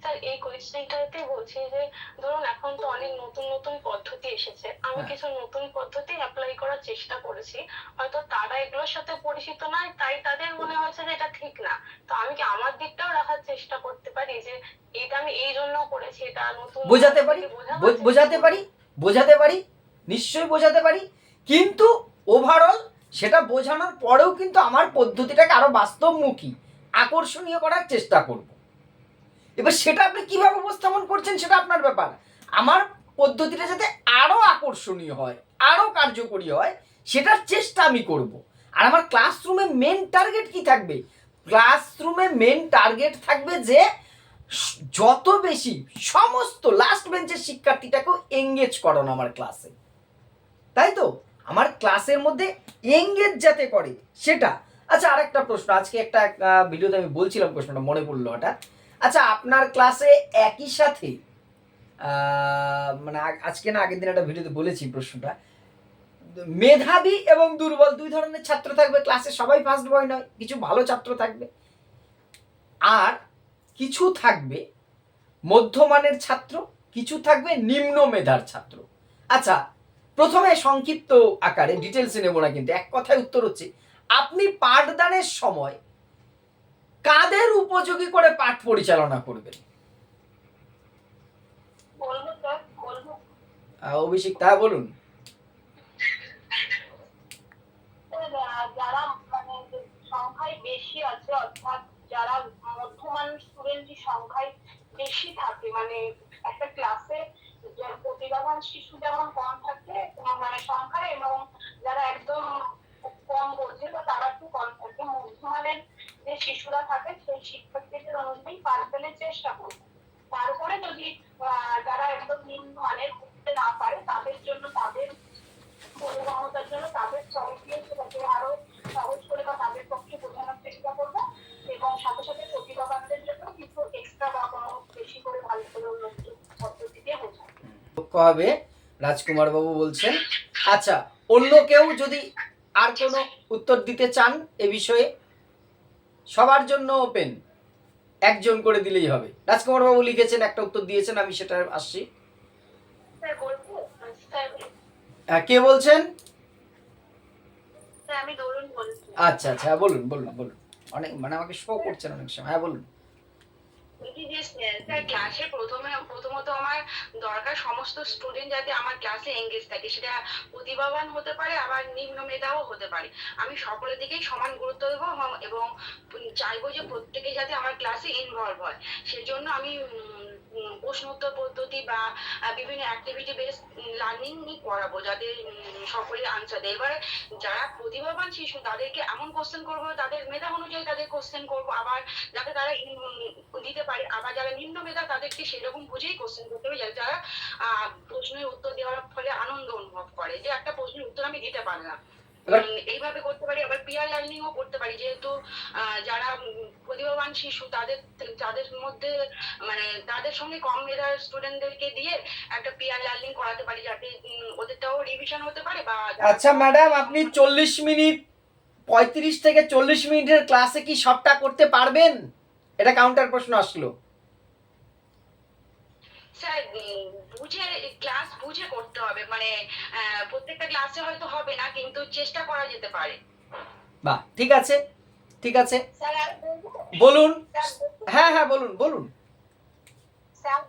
স্যার, এই কোয়েশ্চেনটাতে বলছি যে ধরুন এখন তো অনেক নতুন নতুন পদ্ধতি এসেছে, আমি কিছু নতুন পদ্ধতি অ্যাপ্লাই করার চেষ্টা করেছি, হয়তো তারা এগুলোর সাথে পরিচিত নয় তাই তাদের মনে হয়েছে যে এটা ঠিক না, তো আমি কি আমার দিকটাও রাখার চেষ্টা করতে পারি যে এটা আমি এই জন্য করেছি, এটা নতুন বোঝাতে পারি, বোঝাতে পারি, বোঝাতে পারি, নিশ্চয়ই বোঝাতে পারি, কিন্তু ওভারঅল সেটা বোঝানোর পরেও কিন্তু আমার পদ্ধতিটাকে আরো বাস্তবমুখী আকর্ষণীয় করার চেষ্টা করব। এবার সেটা আপনি কিভাবে উপস্থাপন করছেন সেটা আপনার ব্যাপার, আমার পদ্ধতিটা যাতে আরো আকর্ষণীয় হয়, আরো কার্যকরী হয়, সেটার চেষ্টা আমি করব। আর আমার ক্লাসরুমে মেন টার্গেট কি থাকবে, ক্লাসরুমে মেন টার্গেট থাকবে যে যত বেশি সমস্ত লাস্ট বেঞ্চের শিক্ষার্থীটাকেও এঙ্গেজ করানো আমার ক্লাসে, তাই তো আমার ক্লাসের মধ্যে এঙ্গেজ যাতে করে সেটা। আচ্ছা আরেকটা প্রশ্ন, আজকে একটা ভিডিওতে আমি বলছিলাম, প্রশ্নটা মনে পড়লো হঠাৎ। আচ্ছা আপনার ক্লাসে একই সাথে মানে আজকে না আগের দিন একটা ভিডিওতে বলেছি প্রশ্নটা, মেধাবী এবং দুর্বল দুই ধরনের ছাত্র থাকবে ক্লাসে, সবাই ফার্স্ট বয় নয়, কিছু ভালো ছাত্র থাকবে আর কিছু থাকবে মধ্যমানের ছাত্র, কিছু থাকবে নিম্ন মেধার ছাত্র। আচ্ছা, প্রথমে সংক্ষিপ্ত আকারে ডিটেলসে নেব না, কিন্তু এক কথায় উত্তর হচ্ছে আপনি পাঠদানের সময় কাদের উপযোগী করে পাঠ পরিচালনা করবেন? বলবো স্যার, বলবো। অভিষেক তা বলুন। যারা মানে সংখ্যায় বেশি আছে, অর্থাৎ যারা মধ্যমান স্টুডেন্টের সংখ্যায় বেশি থাকে, মানে একটা ক্লাসে প্রতিভাবান শিশু যেমন কম থাকে মানে সংখ্যায়, এবং যারা একদম কম বোঝে বা তারা একটু কম থাকে, মধ্যমানের যে শিশুরা থাকে সেই শিক্ষার্থীদের অনুযায়ী পাঠ ফেলার চেষ্টা করবে। তারপরে যদি যারা একদম নিম্ন মানের বুঝতে না পারে তাদের জন্য, তাদের পরিবহনতার জন্য তাদের চয়েস দিয়ে সেটাকে আরো সহজ করে বা তাদের পক্ষে বোঝানোর চেষ্টা করবো, এবং সাথে সাথে প্রতিভাবানদের জন্য কিছু এক্সট্রা বা কোনো বেশি করে ভালো করে উন্নত পদ্ধতি দিয়ে বোঝাবো। হবে রাজকুমার বাবু বলছেন। আচ্ছা, অন্য কেউ যদি আর কোনো উত্তর দিতে চান এ বিষয়ে, সবার জন্য ওপেন, একজন করে দিলেই হবে। রাজকুমার বাবু লিখেছেন, একটা উত্তর দিয়েছেন, আমি সেটা আসছি। স্যার বলবো? স্যার কে বলছেন? স্যার আমি দরুন বলছি। আচ্ছা আচ্ছা, বলুন বলুন বলুন। অনেক মানে আমাকে শো করছেন অনেক সময়, হ্যাঁ বলুন। স্যার ক্লাসে প্রথমত আমার দরকার সমস্ত স্টুডেন্ট যাতে আমার ক্লাসে এঙ্গেজ থাকে, সেটা প্রতিভাবান হতে পারে আবার নিম্ন মেধাও হতে পারে। আমি সকলের দিকেই সমান গুরুত্ব দেবো এবং চাইবো যে প্রত্যেকে যাতে আমার ক্লাসে ইনভলভ হয়। সেজন্য আমি প্রশ্নোত্তর পদ্ধতি বা বিভিন্ন অ্যাক্টিভিটি বেস লার্নিং করাবো, যাতে সকলে আনসার দেয়। এবারে যারা প্রতিভাবান শিশু তাদেরকে এমন কোশ্চেন করবো, তাদের মেধা অনুযায়ী তাদের কোশ্চেন করবো, আবার যাতে তারা দিতে পারে। আবার যারা নিম্ন মেধা তাদেরকে সেরকম বুঝেই কোশ্চেন করতে হবে, যাতে তারা প্রশ্নের উত্তর দেওয়ার ফলে আনন্দ অনুভব করে, যে একটা প্রশ্নের উত্তর আমি দিতে পারলাম। এইভাবে করতে পারি। আবার পিয়ার লার্নিংও করতে পারি, যেহেতু যারা প্রতিভাবান শিশু তাদের মধ্যে মানে তাদের সঙ্গে কম মেধার স্টুডেন্টদেরকে দিয়ে একটা পিয়ার লার্নিং করাতে পারি, যাতে ওদেরটাও রিভিশন হতে পারে। বা আচ্ছা ম্যাডাম, আপনি 40 মিনিট 35 থেকে 40 মিনিটের ক্লাসে কি সবটা করতে পারবেন? এটা কাউন্টার প্রশ্ন আসলো। স্যার ক্লাস বুঝে করতে হবে, মানে প্রত্যেকটা ক্লাসে হয়তো হবে না, কিন্তু চেষ্টা করা যেতে পারে। বাহ, ঠিক আছে ঠিক আছে, স্যার বলুন। হ্যাঁ হ্যাঁ বলুন বলুন। স্যার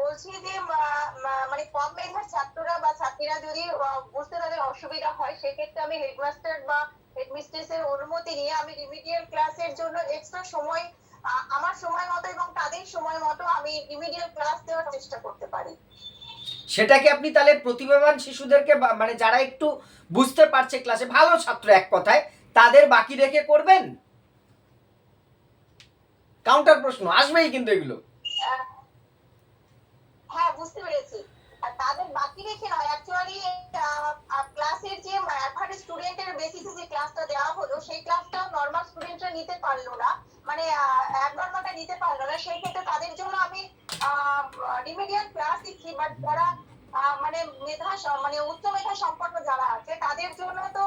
বলছি যে মানে কম মেধার ছাত্ররা বা ছাত্রীরা যদি বুঝতে তাদের অসুবিধা হয়, সেক্ষেত্রে আমি হেডমাস্টার বা হেডমিস্ট্রেসের অনুমতি নিয়ে আমি রিমিডিয়াল ক্লাসের জন্য এক্সট্রা সময় আমার সময় মতো এবং তাদের সময় মতো আমি রিমিডিয়াল ক্লাস দেওয়ার চেষ্টা করতে পারি। সেটাকে আপনি তাহলে প্রতিভাবান শিশুদেরকে মানে যারা একটু বুঝতে পারছে ক্লাসে, ভালো ছাত্র এক কথায়, তাদের বাকি রেখে করবেন? কাউন্টার প্রশ্ন আসবেই কিন্তু এগুলো। হ্যাঁ বুঝতে পেরেছি। তাদের বাকি রেখে নয়, অ্যাকচুয়ালি ক্লাসের যে অ্যাভারেজ স্টুডেন্টের বেসিসে যে ক্লাসটা দেওয়া হলো সেই ক্লাসটা নর্মাল স্টুডেন্টরা নিতে পারলো না, মানে অ্যাবনর্মালটা নিতে পারলো না। সেই ক্ষেত্রে তাদের জন্য আমি রিমিডিয়াল ক্লাস দিচ্ছি। বাট যারা মানে মানে উচ্চ মেধা সম্পন্ন যারা আছে তাদের জন্য তো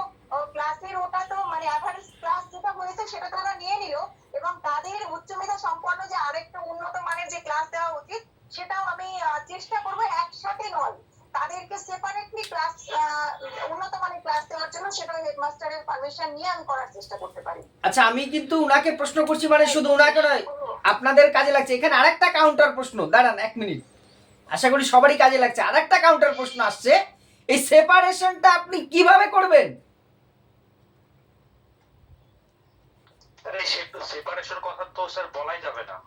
ক্লাসের ওটা তো মানে অ্যাভারেজ ক্লাস যেটা হয়েছে সেটা তো ওরা নিয়ে নিল, এবং তাদের উচ্চ মেধা সম্পন্ন যে আরেকটা উন্নত মানের যে ক্লাস দেওয়া উচিত সেটাও আমি চেষ্টা করবো একসাথে নয়, তাদেরকে সেপারেটলি ক্লাস উন্নত মানের ক্লাস দেওয়ার জন্য সেটাও হেডমাস্টারের পারমিশন নিয়ে আমি করার চেষ্টা করতে পারি। আচ্ছা, আমি কিন্তু উনাকে প্রশ্ন করছি, মানে শুধু উনাকে নয়, আপনাদের কাজে লাগছে। এখানে আরেকটা কাউন্টার প্রশ্ন, দাঁড়ান 1 মিনিট, আশা করি সবারই কাজে লাগছে। আরেকটা কাউন্টার প্রশ্ন আসছে, এই সেপারেশনটা আপনি কিভাবে করবেন? সেপারেশন কথা তো স্যার বলাই যাবে না।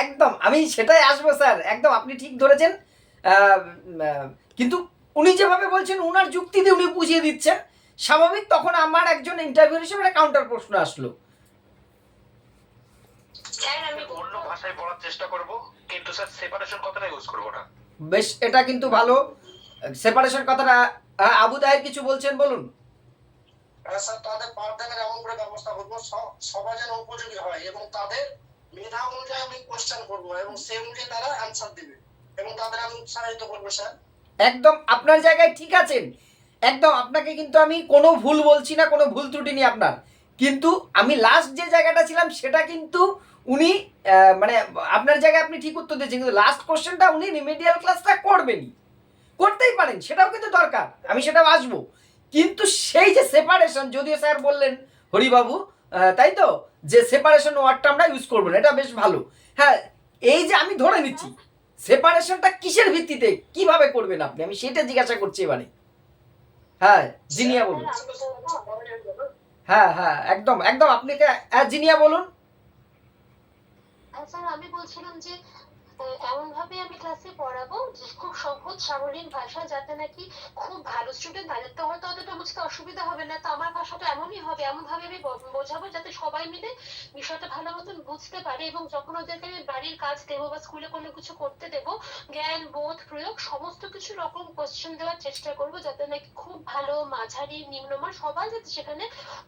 একদম, আমি সেটাই আসবো স্যার, একদম আপনি ঠিক ধরেছেন। কিন্তু উনি যেভাবে বলছেন, উনার যুক্তি দিয়ে উনি বুঝিয়ে দিচ্ছেন, স্বাভাবিক। তখন আমার একজন ইন্টারভিউ হিসেবে একটা কাউন্টার প্রশ্ন আসলো। আমি অন্য ভাষায় বলার চেষ্টা করব, কিন্তু স্যার সেপারেশন কথাটা ইউজ করব না। বেশ, এটা কিন্তু ভালো। সেপারেশন কথাটা আবু তাহের কিছু বলছেন, বলুন। স্যার তাদের পাঠদানের এমন করে ব্যবস্থা করবো সবাই যেন উপযোগী হয় এবং তাদের মেধা অনুযায়ী আমি কোশ্চেন করবো এবং সেই অনুযায়ী তারা অ্যান্সার দিবে এবং তাদের আমি উৎসাহিত করবো স্যার। একদম আপনার জায়গায় ঠিক আছেন, একদম আপনাকে কিন্তু আমি কোনো ভুল বলছি না, কোনো ভুল ত্রুটি নেই আপনার, কিন্তু আমি লাস্ট যে জায়গাটা ছিলাম সেটা কিন্তু উনি মানে আপনার জায়গায় আপনি ঠিক উত্তর দিয়েছেন, কিন্তু লাস্ট কোশ্চেনটা উনি রিমেডিয়াল ক্লাসটা করবেনই, করতেই পারেন, সেটাও কিন্তু দরকার, আমি সেটাও আসবো, কিন্তু সেই যে সেপারেশন, যদিও স্যার বললেন হরিবাবু তাই তো, যে সেপারেশন ওয়ার্ডটা আমরা ইউজ করবো না, এটা বেশ ভালো। হ্যাঁ, এই যে আমি ধরে নিচ্ছি সেপারেশনটা কিসের ভিত্তিতে কিভাবে করবেন আপনি, আমি সেটা জিজ্ঞাসা করছি এবারে। হ্যাঁ জিনিয়া বলুন। হ্যাঁ হ্যাঁ একদম একদম, আপনি জিনিয়া বলুন। স্যার আমি বলছিলাম যে এমন ভাবে আমি ক্লাসে পড়াবো যে খুব সহজ সাবলীল ভাষা, যাতে নাকি খুব ভালো স্টুডেন্ট, তাদের তো হয়তো অতটা বুঝতে অসুবিধা হবে না, তো আমার ভাষাটা এমনই হবে, এমন ভাবে আমি বোঝাবো যাতে সবাই মিলে বিষয়টা ভালো মতন বুঝতে পারে। এবং যখন ওদেরকে আমি বাড়ির কাজ দেবো বা স্কুলে কোনো কিছু করতে দেবো, জ্ঞান বোধ প্রয়োগ সমস্ত কিছু রকম কোশ্চেন দেওয়ার চেষ্টা করবো, যাতে নাকি খুব ভালো মাঝারি নিম্নমান সবাই যাতে সেখানে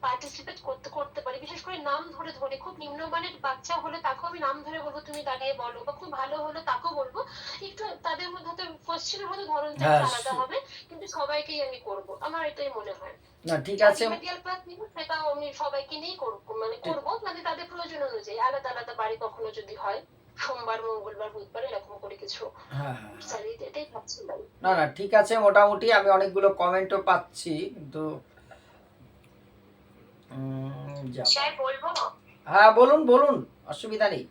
পার্টিসিপেট করতে পারে। বিশেষ করে নাম ধরে ধরে, খুব নিম্নমানের বাচ্চা হলে তাকেও আমি নাম ধরে বলবো তুমি দাঁড়িয়ে বলো, বা খুব ভালো হলে তাকেও বলবো। একটু তাদের মধ্যে হয়তো কোশ্চেনের হয়তো ধরনটা হ্যাঁ, আলাদা হবে, কিন্তু সবাইকেই আমি করব, আমার এটাই মনে হয়। না ঠিক আছে, রিমেডিয়াল ক্লাস নিব সেটাও আমি সবাইকে নিয়েই করবো, মানে করবো, মানে তাদের প্রয়োজন অনুযায়ী আলাদা আলাদা বাড়ি কখনো যদি হয়, সোমবার মঙ্গলবার বুধবার এরকম করে কিছু। হ্যাঁ হ্যাঁ স্যার এটাই ভাবছিলাম। না না ঠিক আছে, মোটামুটি আমি অনেকগুলো কমেন্টও পাচ্ছি, কিন্তু স্যার বলবো? হ্যাঁ বলুন বলুন, অসুবিধা নেই।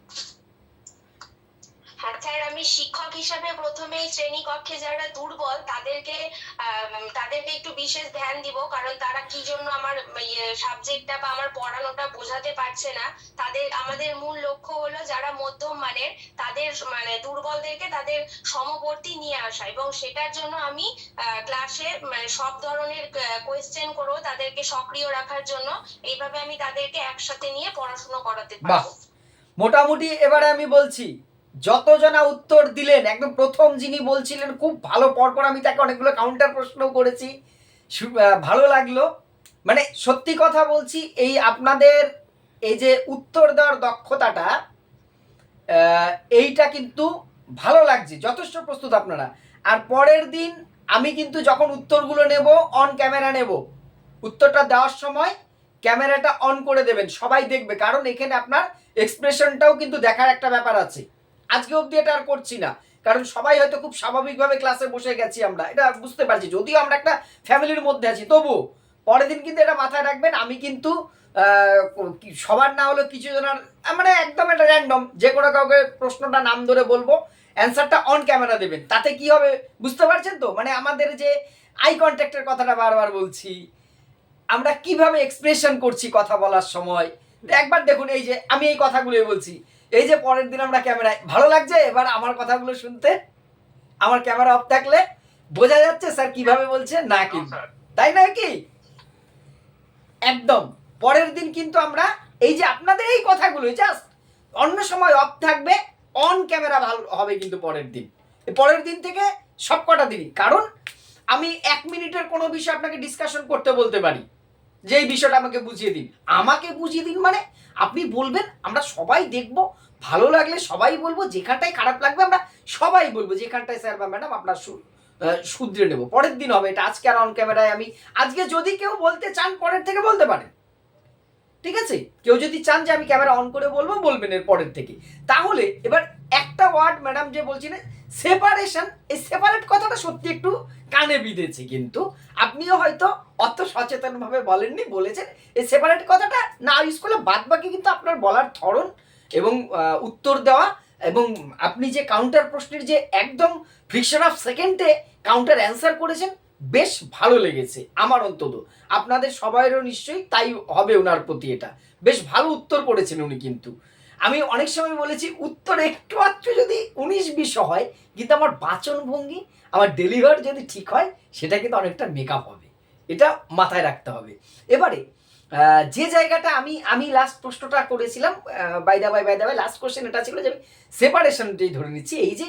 হ্যাঁ স্যার, আমি শিক্ষক হিসাবে প্রথমেই শ্রেণীকক্ষে যারা দুর্বল তাদেরকে একটু বিশেষ ধ্যান দিব, কারণ তারা কি জন্য আমার সাবজেক্টটা বা আমার পড়ানোটা বোঝাতে পারছে না। আমাদের মূল লক্ষ্য হলো যারা মধ্যম মানের তাদের মানে দুর্বলদেরকে তাদের সমবর্তী নিয়ে আসা, এবং সেটার জন্য আমি ক্লাসে মানে সব ধরনের কোয়েশ্চেন করবো তাদেরকে সক্রিয় রাখার জন্য। এইভাবে আমি তাদেরকে একসাথে নিয়ে পড়াশোনা করাতে বাহ, পারবো। মোটামুটি এবারে আমি বলছি, যতজনা উত্তর দিলেন, একদম প্রথম যিনি বলছিলেন খুব ভালো, পরপর আমি তাকে অনেকগুলো কাউন্টার প্রশ্ন করেছি, ভালো লাগলো, মানে সত্যি কথা বলছি, এই আপনাদের এই যে উত্তর দেওয়ার দক্ষতাটা, এইটা কিন্তু ভালো লাগছে, যথেষ্ট প্রস্তুত আপনারা। আর পরের দিন আমি কিন্তু যখন উত্তরগুলো নেব অন ক্যামেরা নেব, উত্তরটা দেওয়ার সময় ক্যামেরাটা অন করে দেবেন, সবাই দেখবে, কারণ এখানে আপনার এক্সপ্রেশনটাও কিন্তু দেখার একটা ব্যাপার আছে। আজকে অবধি এটা আর করছি না, কারণ সবাই হয়তো খুব স্বাভাবিকভাবে ক্লাসে বসে গেছি, আমরা এটা বুঝতে পারছি, যদিও আমরা একটা ফ্যামিলির মধ্যে আছি, তবুও পরের দিন কিন্তু এটা মাথায় রাখবেন। আমি কিন্তু সবার না হলেও কিছু জনের মানে একদম এটা র্যান্ডম যে কোনো কাউকে প্রশ্নটা নাম ধরে বলবো, অ্যান্সারটা অন ক্যামেরা দেবেন, তাতে কি হবে বুঝতে পারছেন তো, মানে আমাদের যে আই কন্ট্যাক্টের কথাটা বারবার বলছি, আমরা কিভাবে এক্সপ্রেশন করছি কথা বলার সময়, একবার দেখুন, এই যে আমি এই কথাগুলোই বলছি, এই যে পরের দিন আমরা ক্যামেরায়, ভালো লাগছে এবার আমার কথাগুলো শুনতে, আমার ক্যামেরা অফ থাকলে বোঝা যাচ্ছে স্যার কিভাবে বলছে না, কিন্তু তাই নয় কি, একদম পরের দিন কিন্তু আমরা এই যে আপনাদের এই কথাগুলো জাস্ট অন্য সময় অফ থাকবে, অন ক্যামেরা ভালো হবে কিন্তু পরের দিন থেকে সব কটা দিনই, কারণ আমি 1 মিনিটের কোনো বিষয় আপনাকে ডিসকাশন করতে বলতে পারি, যে এই বিষয়টা আমাকে বুঝিয়ে দিন, মানে আপনি বলবেন, আমরা সবাই দেখব, ভালো লাগলে সবাই বলবো, যেখানটায় খারাপ লাগবে আমরা সবাই বলবো, যেখানটায় স্যার বা ম্যাডাম আপনার শুধরে নেবো, পরের দিন হবে এটা, আজকে আর অন ক্যামেরায় আমি আজকে যদি কেউ বলতে চান পরের থেকে বলতে পারেন, ঠিক আছে, কেউ যদি চান যে আমি ক্যামেরা অন করে বলবো বলবেন এর পরের থেকে। তাহলে এবার একটা ওয়ার্ড ম্যাডাম যে বলছিলেন সেপারেশন, এই সেপারেট কথাটা সত্যি একটু কানে বিঁধেছে, কিন্তু আপনিও হয়তো অত সচেতনভাবে বলেননি, বলেছেন এই সেপারেট কথাটা না ইউজ করলে বাদ বাকি কিন্তু আপনার বলার ধরন এবং উত্তর দেওয়া, এবং আপনি যে কাউন্টার প্রশ্নের যে একদম ফ্রিকশন অফ সেকেন্ডে কাউন্টার অ্যান্সার করেছেন, বেশ ভালো লেগেছে আমার, অন্তত আপনাদের সবাইয়েরও নিশ্চয়ই তাই হবে ওনার প্রতি, এটা বেশ ভালো উত্তর করেছেন উনি। কিন্তু আমি অনেক সময় বলেছি উত্তর একটু আধটু যদি 19-20 হয়, কিন্তু আমার বাচনভঙ্গি, আমার ডেলিভার যদি ঠিক হয়, সেটা কিন্তু অনেকটা মেকআপ হবে, এটা মাথায় রাখতে হবে। এবারে যে জায়গাটা আমি লাস্ট প্রশ্নটা করেছিলাম, by the by last question এটা ছিল যে আমি সেপারেশনটাই ধরে নিচ্ছি, এই যে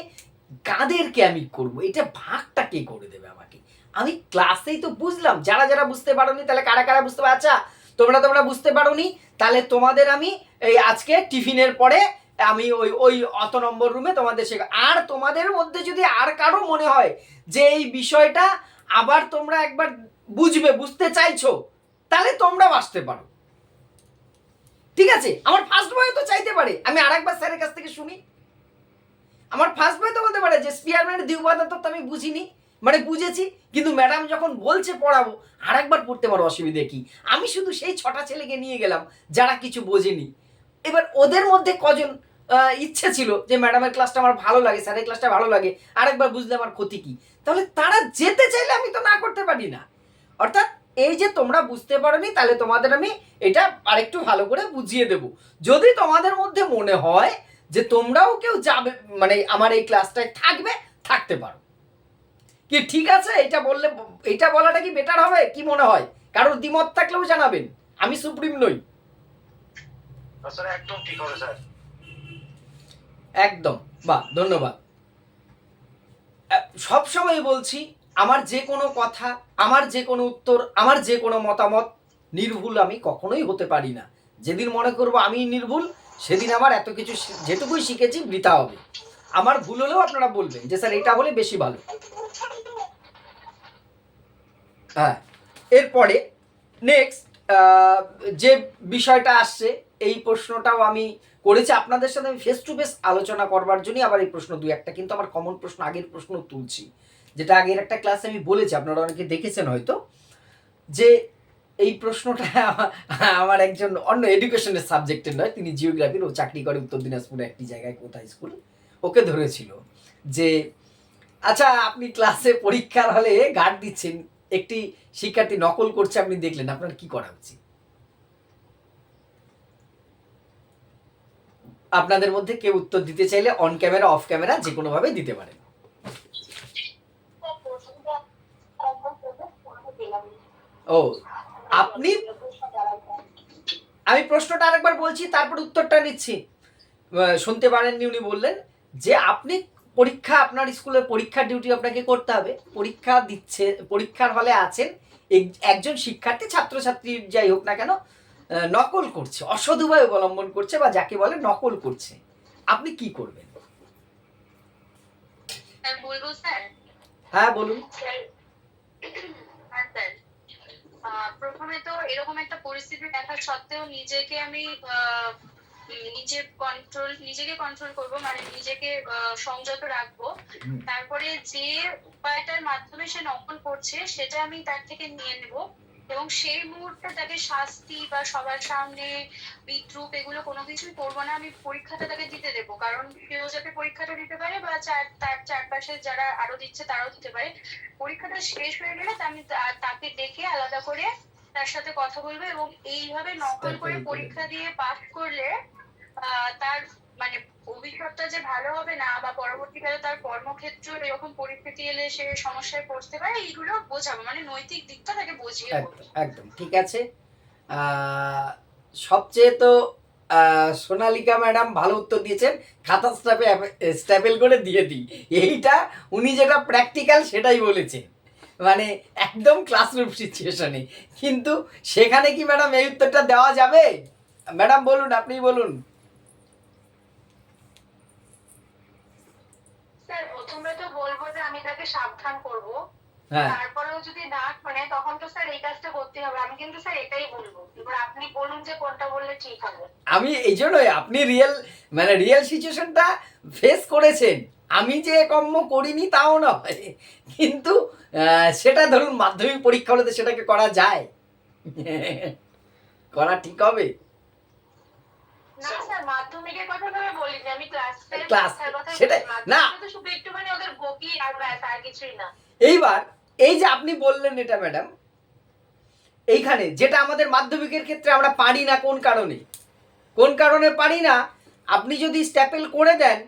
কাদেরকে আমি করবো, এটা ভাগটা কে করে দেবে আমাকে, আমি ক্লাসেই তো বুঝলাম, যারা যারা বুঝতে পারোনি তাহলে কারা কারা বুঝতে পারো, আচ্ছা তোমরা বুঝতে পারোনি, তাহলে তোমাদের আমি এই আজকে টিফিনের পরে আমি ওই ওই অত নম্বর রুমে তোমাদের আর তোমাদের মধ্যে যদি আর কারো মনে হয় যে এই বিষয়টা আবার তোমরা একবার বুঝতে চাইছো, তাহলে তোমরাও আসতে পারো, ঠিক আছে? আমার ফার্স্ট বয় তো চাইতে পারে আমি আরেকবার স্যারের কাছ থেকে শুনি। আমার ফার্স্ট বয় তো বলতে পারে যে স্পিয়ারম্যানের দ্বিউপাদান তত্ত্ব আমি বুঝিনি, মানে বুঝেছি, কিন্তু ম্যাডাম যখন বলছে পড়াবো আরেকবার পড়তে পারো, অসুবিধে কি? আমি শুধু সেই 6টা ছেলেকে নিয়ে গেলাম যারা কিছু বোঝেনি। এবার ওদের মধ্যে কজন ইচ্ছে ছিল যে ম্যাডামের ক্লাসটা আমার ভালো লাগে, স্যারের ক্লাসটা ভালো লাগে, আরেকবার বুঝলে আমার ক্ষতি কি? তাহলে তারা যেতে চাইলে আমি তো না করতে পারি না। অর্থাৎ এই যে তোমরা বুঝতে পারোনি, তাহলে তোমাদের আমি এটা আরেকটু ভালো করে বুঝিয়ে দেব। যদি তোমাদের মধ্যে মনে হয় যে তোমরাও কেউ যাবে, মানে আমার এই ক্লাসটায় থাকতে পারো, কি ঠিক আছে? এটা বললে, এটা বলাটা কি বেটার হবে? কি মনে হয়? কারোর দ্বিমত থাকলেও জানাবেন, আমি সুপ্রিম নই। স্যার একদম ঠিক হবে স্যার। একদম, বাহ, ধন্যবাদ। সব সময় বলছি, আমার যে কোনো কথা, আমার যে কোনো উত্তর, আমার যে কোনো মতামত নির্ভুল আমি কখনোই হতে পারি না। যেদিন মনে করব আমি নির্ভুল, সেদিন আমার এত কিছু যেটুকুই শিখেছি বৃথা হবে। আমার ভুল হলেও আপনারা বলবেন যে স্যার এটা হলে বেশি ভালো। হ্যাঁ, এরপরে নেক্সট যে বিষয়টা আসছে, এই প্রশ্নটাও আমি করেছি আপনাদের সাথে, আমি ফেস টু ফেস আলোচনা করবার জন্যই আবার এই প্রশ্ন দুই একটা, কিন্তু আমার কমন প্রশ্ন, আগের প্রশ্ন তুলছি, যেটা আগের একটা ক্লাসে আমি বলেছি, আপনারা অনেকে দেখেছেন হয়তো, যে এই প্রশ্নটা আমার একজন অন্য এডুকেশনের সাবজেক্টের নয়, তিনি জিওগ্রাফির, ও চাকরি করে উত্তর দিনাজপুরে একটি জায়গায়, কোথায় স্কুল, ওকে ধরেছিল যে আচ্ছা আপনি ক্লাসে পরীক্ষার হলে গার্ড দিচ্ছেন, একটি শিক্ষার্থী নকল করছে, আপনি দেখলেন, আপনার কি করা উচিত? আপনাদের মধ্যে কেউ উত্তর দিতে চাইলে অন ক্যামেরা, অফ ক্যামেরা, যে কোনো ভাবে দিতে পারেন। ও, আপনি, আমি প্রশ্নটা আরেকবার বলছি, তারপর উত্তরটা নিচ্ছি। শুনতে পারেননি, উনি বললেন যে আপনি পরীক্ষা, আপনার স্কুলের পরীক্ষার ডিউটি আপনাকে করতে হবে, পরীক্ষা দিচ্ছে, পরীক্ষার হলে আছেন, একজন শিক্ষার্থী, ছাত্রছাত্রী যাই হোক না কেন, নকল করছে, অসাধু উপায় অবলম্বন করছে, বা যাকে বলে নকল করছে, আপনি কি করবেন? বলবো স্যার? হ্যাঁ বলুন। হ্যাঁ স্যার, প্রথমে তো এরকম একটা পরিস্থিতি দেখা সত্ত্বেও নিজেকে আমি নিজেকে কন্ট্রোল করব, মানে নিজেকে সংযত রাখবো। তারপরে যে উপায়টার মাধ্যমে সে নকল করছে সেটা আমি তার থেকে নিয়ে নেব, এবং সেই মুহূর্তে তাকে শাস্তি বা সবার সামনে বিদ্রুপ এগুলো কোনো কিছুই করবো না। আমি পরীক্ষাটা তাকে দিতে দেবো, কারণ কেউ যাতে পরীক্ষাটা দিতে পারে, বা তার চারপাশে যারা আরো দিচ্ছে তারাও দিতে পারে। পরীক্ষাটা শেষ হয়ে গেলে আমি তাকে ডেকে আলাদা করে তার সাথে কথা বলবো, এবং এইভাবে নকল করে পরীক্ষা দিয়ে পাস করলে তার মানে ভবিষ্যৎটা যে ভালো হবে না, বা পরবর্তীকালে তার কর্মক্ষেত্র এরকম পরিস্থিতি এলে সে সমস্যায় পড়তে পারে, এইগুলো বোঝাবো, মানে নৈতিক দিকটা তাকে বুঝিয়ে বলবো। একদম ঠিক আছে। সবচেয়ে তো সোনালিকা ম্যাডাম ভালো উত্তর দিয়েছেন, খাতা স্ট্যাপেল করে দিয়ে দিই, এইটা উনি যেটা প্র্যাকটিক্যাল সেটাই বলেছেন, মানে একদম ক্লাসরুম সিচুয়েশনে। কিন্তু সেখানে কি ম্যাডাম এই উত্তরটা দেওয়া যাবে? ম্যাডাম বলুন, আপনি বলুন। স্যার প্রথমে তো বলবো যে আমি তাকে সাবধান করব, হ্যাঁ, তারপরেও যদি না শোনে তখন তো স্যার এই কাজটা করতে হবে। আমি কিন্তু স্যার এটাই বলবো, এবার আপনি বলুন যে কোনটা বললে ঠিক হবে। আমি এই জন্যই, আপনি রিয়েল সিচুয়েশনটা ফেস করেছেন, আমি যে কম্য করিনি তাও নয়, কিন্তু সেটা ধরুন মাধ্যমিক পরীক্ষা হলে তো সেটাকে করা যায়, করা ঠিক হবে? না স্যার, মাধ্যমিকের কথা আমি বলিনি, আমি ক্লাস কথা সেটাই না, তো শুধু একটুখানি ওদের বকি আর ব্যাস, আর কিছুই না। এইবার এই যে আপনি বললেন এটা ম্যাডাম, এইখানে যেটা আমাদের মাধ্যমিকের ক্ষেত্রে আমরা পারি না, কোন কারণে পারি না, আপনি যদি স্ট্যাপেল করে দেন,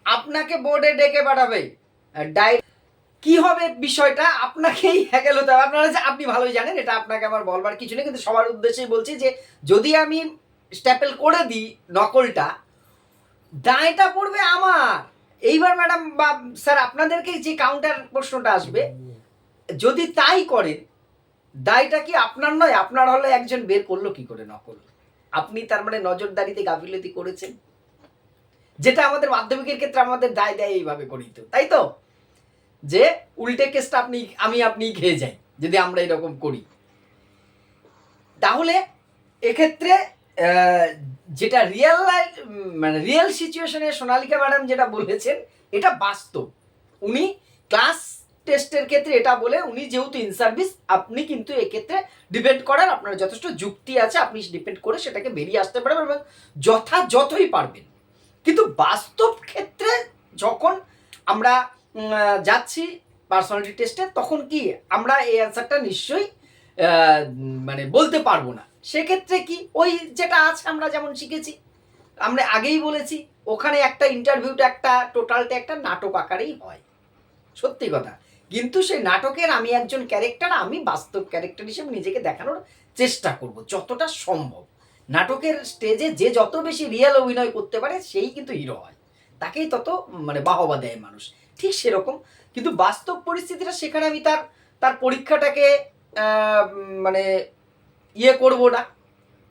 আপনাকে বোর্ডে ডেকে পাঠাবে, কি হবে বিষয়টা আপনাকেই হ্যাকেল হতে হবে। আপনি ভালোই জানেন, এটা আপনাকে আমার বলবার কিছু নেই, কিন্তু সবার উদ্দেশ্যেই বলছি যে যদি আমি স্ট্যাপেল করে দিই নকলটা, দায়টা পড়বে আমার। এইবার ম্যাডাম বা স্যার আপনাদেরকে যে কাউন্টার প্রশ্নটা আসবে, যদি তাই করেন, দায়টা কি আপনার নয়? আপনার হলে একজন বের করলো কি করে নকল? আপনি তার মানে নজরদারিতে গাফিলতি করেছেন। যেটা আমাদের মাধ্যমিকের ক্ষেত্রে আমাদের দায় দেয় এইভাবে করিত, তাই তো, যে উল্টে কেসটা আপনি খেয়ে যাই যদি আমরা এরকম করি। তাহলে এক্ষেত্রে যেটা রিয়েল সিচুয়েশনে সোনালিকা ম্যাডাম যেটা বলেছেন এটা বাস্তব। উনি ক্লাস টেস্টের ক্ষেত্রে এটা বলে উনি যেহেতু ইন সার্ভিস, আপনি কিন্তু এক্ষেত্রে ডিপেন্ড করার আপনার যথেষ্ট যুক্তি আছে, আপনি ডিপেন্ড করে সেটাকে বেরিয়ে আসতে পারবেন এবং যথাযথই পারবেন। কিন্তু বাস্তব ক্ষেত্রে যখন আমরা যাচ্ছি পার্সোনালিটি টেস্টে, তখন কি আমরা এই অ্যান্সারটা নিশ্চয়ই বলতে পারবো না। সেক্ষেত্রে কি ওই যেটা আছে আমরা যেমন শিখেছি, আমরা আগেই বলেছি ওখানে একটা ইন্টারভিউটা টোটালটা একটা নাটক আকারেই হয়, সত্যি কথা। কিন্তু সেই নাটকের আমি একজন ক্যারেক্টার, আমি বাস্তব ক্যারেক্টার হিসেবে নিজেকে দেখানোর চেষ্টা করব যতটা সম্ভব। নাটকের স্টেজে যে যত বেশি রিয়েল অভিনয় করতে পারে সেই কিন্তু হিরো হয়, তাকেই তত বাহবা দেয় মানুষ। ঠিক সেরকম কিন্তু বাস্তব পরিস্থিতিটা, সেখানে আমি তার পরীক্ষাটাকে করব না,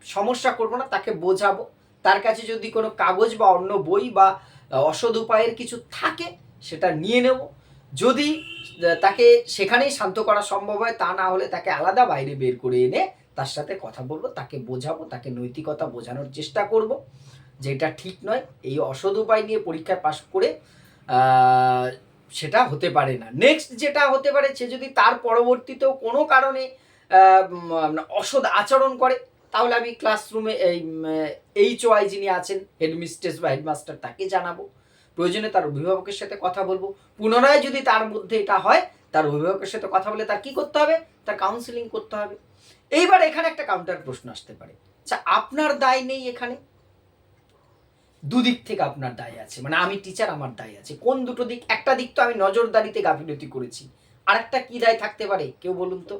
সমস্যা করব না, তাকে বোঝাবো। তার কাছে যদি কোনো কাগজ বা অন্য বই বা অসৎ উপায়ের কিছু থাকে সেটা নিয়ে নেব। যদি তাকে সেখানেই শান্ত করা সম্ভব হয়, তা না হলে তাকে আলাদা বাইরে বের করে এনে তার সাথে কথা বলবো, তাকে বোঝাবো, তাকে নৈতিকতা বোঝানোর চেষ্টা করব যে এটা ঠিক নয়, এই অসৎ উপায় নিয়ে পরীক্ষায় পাশ করে সেটা হতে পারে না। নেক্সট যেটা হতে পারে, সে যদি তার পরবর্তীতেও কোনো কারণে অসৎ আচরণ করে, তাহলে আমি ক্লাসরুমে HOI যিনি আছেন, হেডমিস্ট্রেস বা হেডমাস্টার, তাকে জানাবো। প্রয়োজনে তার অভিভাবকের সাথে কথা বলবো। পুনরায় যদি তার মধ্যে এটা হয়, তার অভিভাবকের সাথে কথা বলে তার কী করতে হবে, তার কাউন্সিলিং করতে হবে। এইবার এখানে একটা কাউন্টার প্রশ্ন আসতে পারে, আচ্ছা আপনার দায় নেই এখানে? দুদিক থেকে আপনার দায় আছে, আমি টিচার, আমার দায় আছে। কোন দুটো দিক? একটা দিক তো আমি নজরদারিতে গাফিলতি করেছি, আর একটা কি দায় থাকতে পারে কেউ বলুন তো?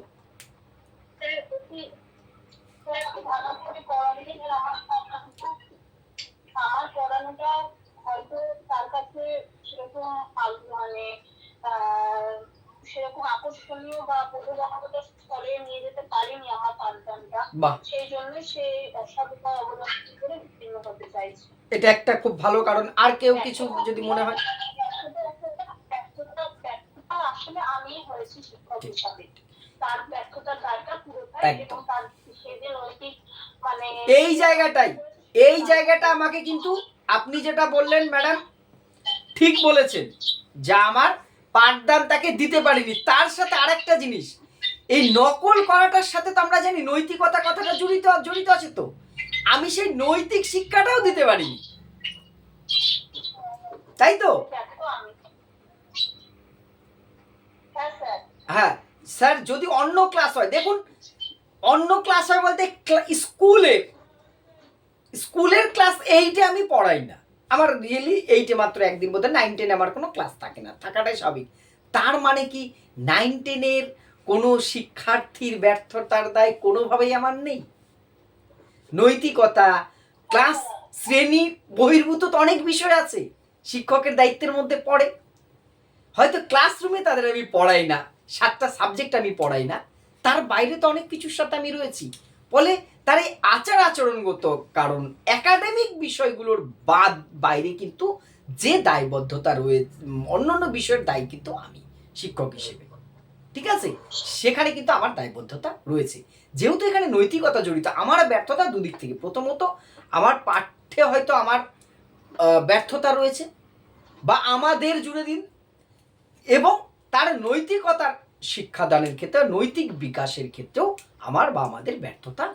আমার পড়ানোটা হয়তো তার কাছে সেরকম সেরকম আকর্ষণীয় বা বোধগম্যতা স্তরে নিয়ে যেতে পারেনি আমার সন্তানটা, সেই জন্য সে অসাধুতা অবলম্বন করে বিচ্ছিন্ন হতে চাইছে। এটা একটা খুব ভালো কারণ। আর কেউ কিছু যদি মনে হয়? আসলে আমি হয়েছি শিক্ষক হিসাবে, তার ব্যর্থতার দায়টা পুরোটাই, এবং তার সেদিন নৈতিক এই জায়গাটা আমাকে কিন্তু আপনি যেটা বললেন ম্যাডাম ঠিক বলেছেন, যা আমার পাঠদান তাকে দিতে পারিনি। তার সাথে আরেকটা জিনিস, এই নকল করাটার সাথে তো আমরা জানি নৈতিকতা কথাটা জড়িত আছে, তো আমি সেই নৈতিক শিক্ষাটাও দিতে পারিনি, তাই তো? হ্যাঁ স্যার, যদি অন্য ক্লাস হয়, দেখুন অন্য ক্লাস হয় বলতে স্কুলের ক্লাস 8-এ আমি পড়াই না, আমার রিয়েলি 8-এ মাত্র একদিন বোধ হয়, 9-10 আমার কোনো ক্লাস থাকে না, থাকাটাই স্বাভাবিক। তার মানে কি 9-10-এর কোনো শিক্ষার্থীর ব্যর্থতার দায় কোনোভাবেই আমার নেই? নৈতিকতা, ক্লাস, শ্রেণী বহির্ভূত তো অনেক বিষয় আছে, শিক্ষকের দায়িত্বের মধ্যে পড়ে। হয়তো ক্লাসরুমে তাদের আমি পড়াই না, 7টা সাবজেক্ট আমি পড়াই না, তার বাইরে তো অনেক কিছুর সাথে আমি রয়েছি। ফলে তার এই আচরণগত কারণ, একাডেমিক বিষয়গুলোর বাইরে কিন্তু যে দায়বদ্ধতা রয়েছে, অন্যান্য বিষয়ের দায় কিন্তু আমি শিক্ষক হিসেবে, ঠিক আছে, সেখানে কিন্তু আমার দায়বদ্ধতা রয়েছে। যেহেতু এখানে নৈতিকতা জড়িত, আমার ব্যর্থতা দুদিক থেকে। প্রথমত আমার পাঠ্যে হয়তো আমার ব্যর্থতা রয়েছে, বা আমাদের জুড়ে দিন, এবং তার নৈতিকতার শিক্ষাদানের ক্ষেত্রে, নৈতিক বিকাশের ক্ষেত্রেও আমার বা আমাদের ব্যর্থতা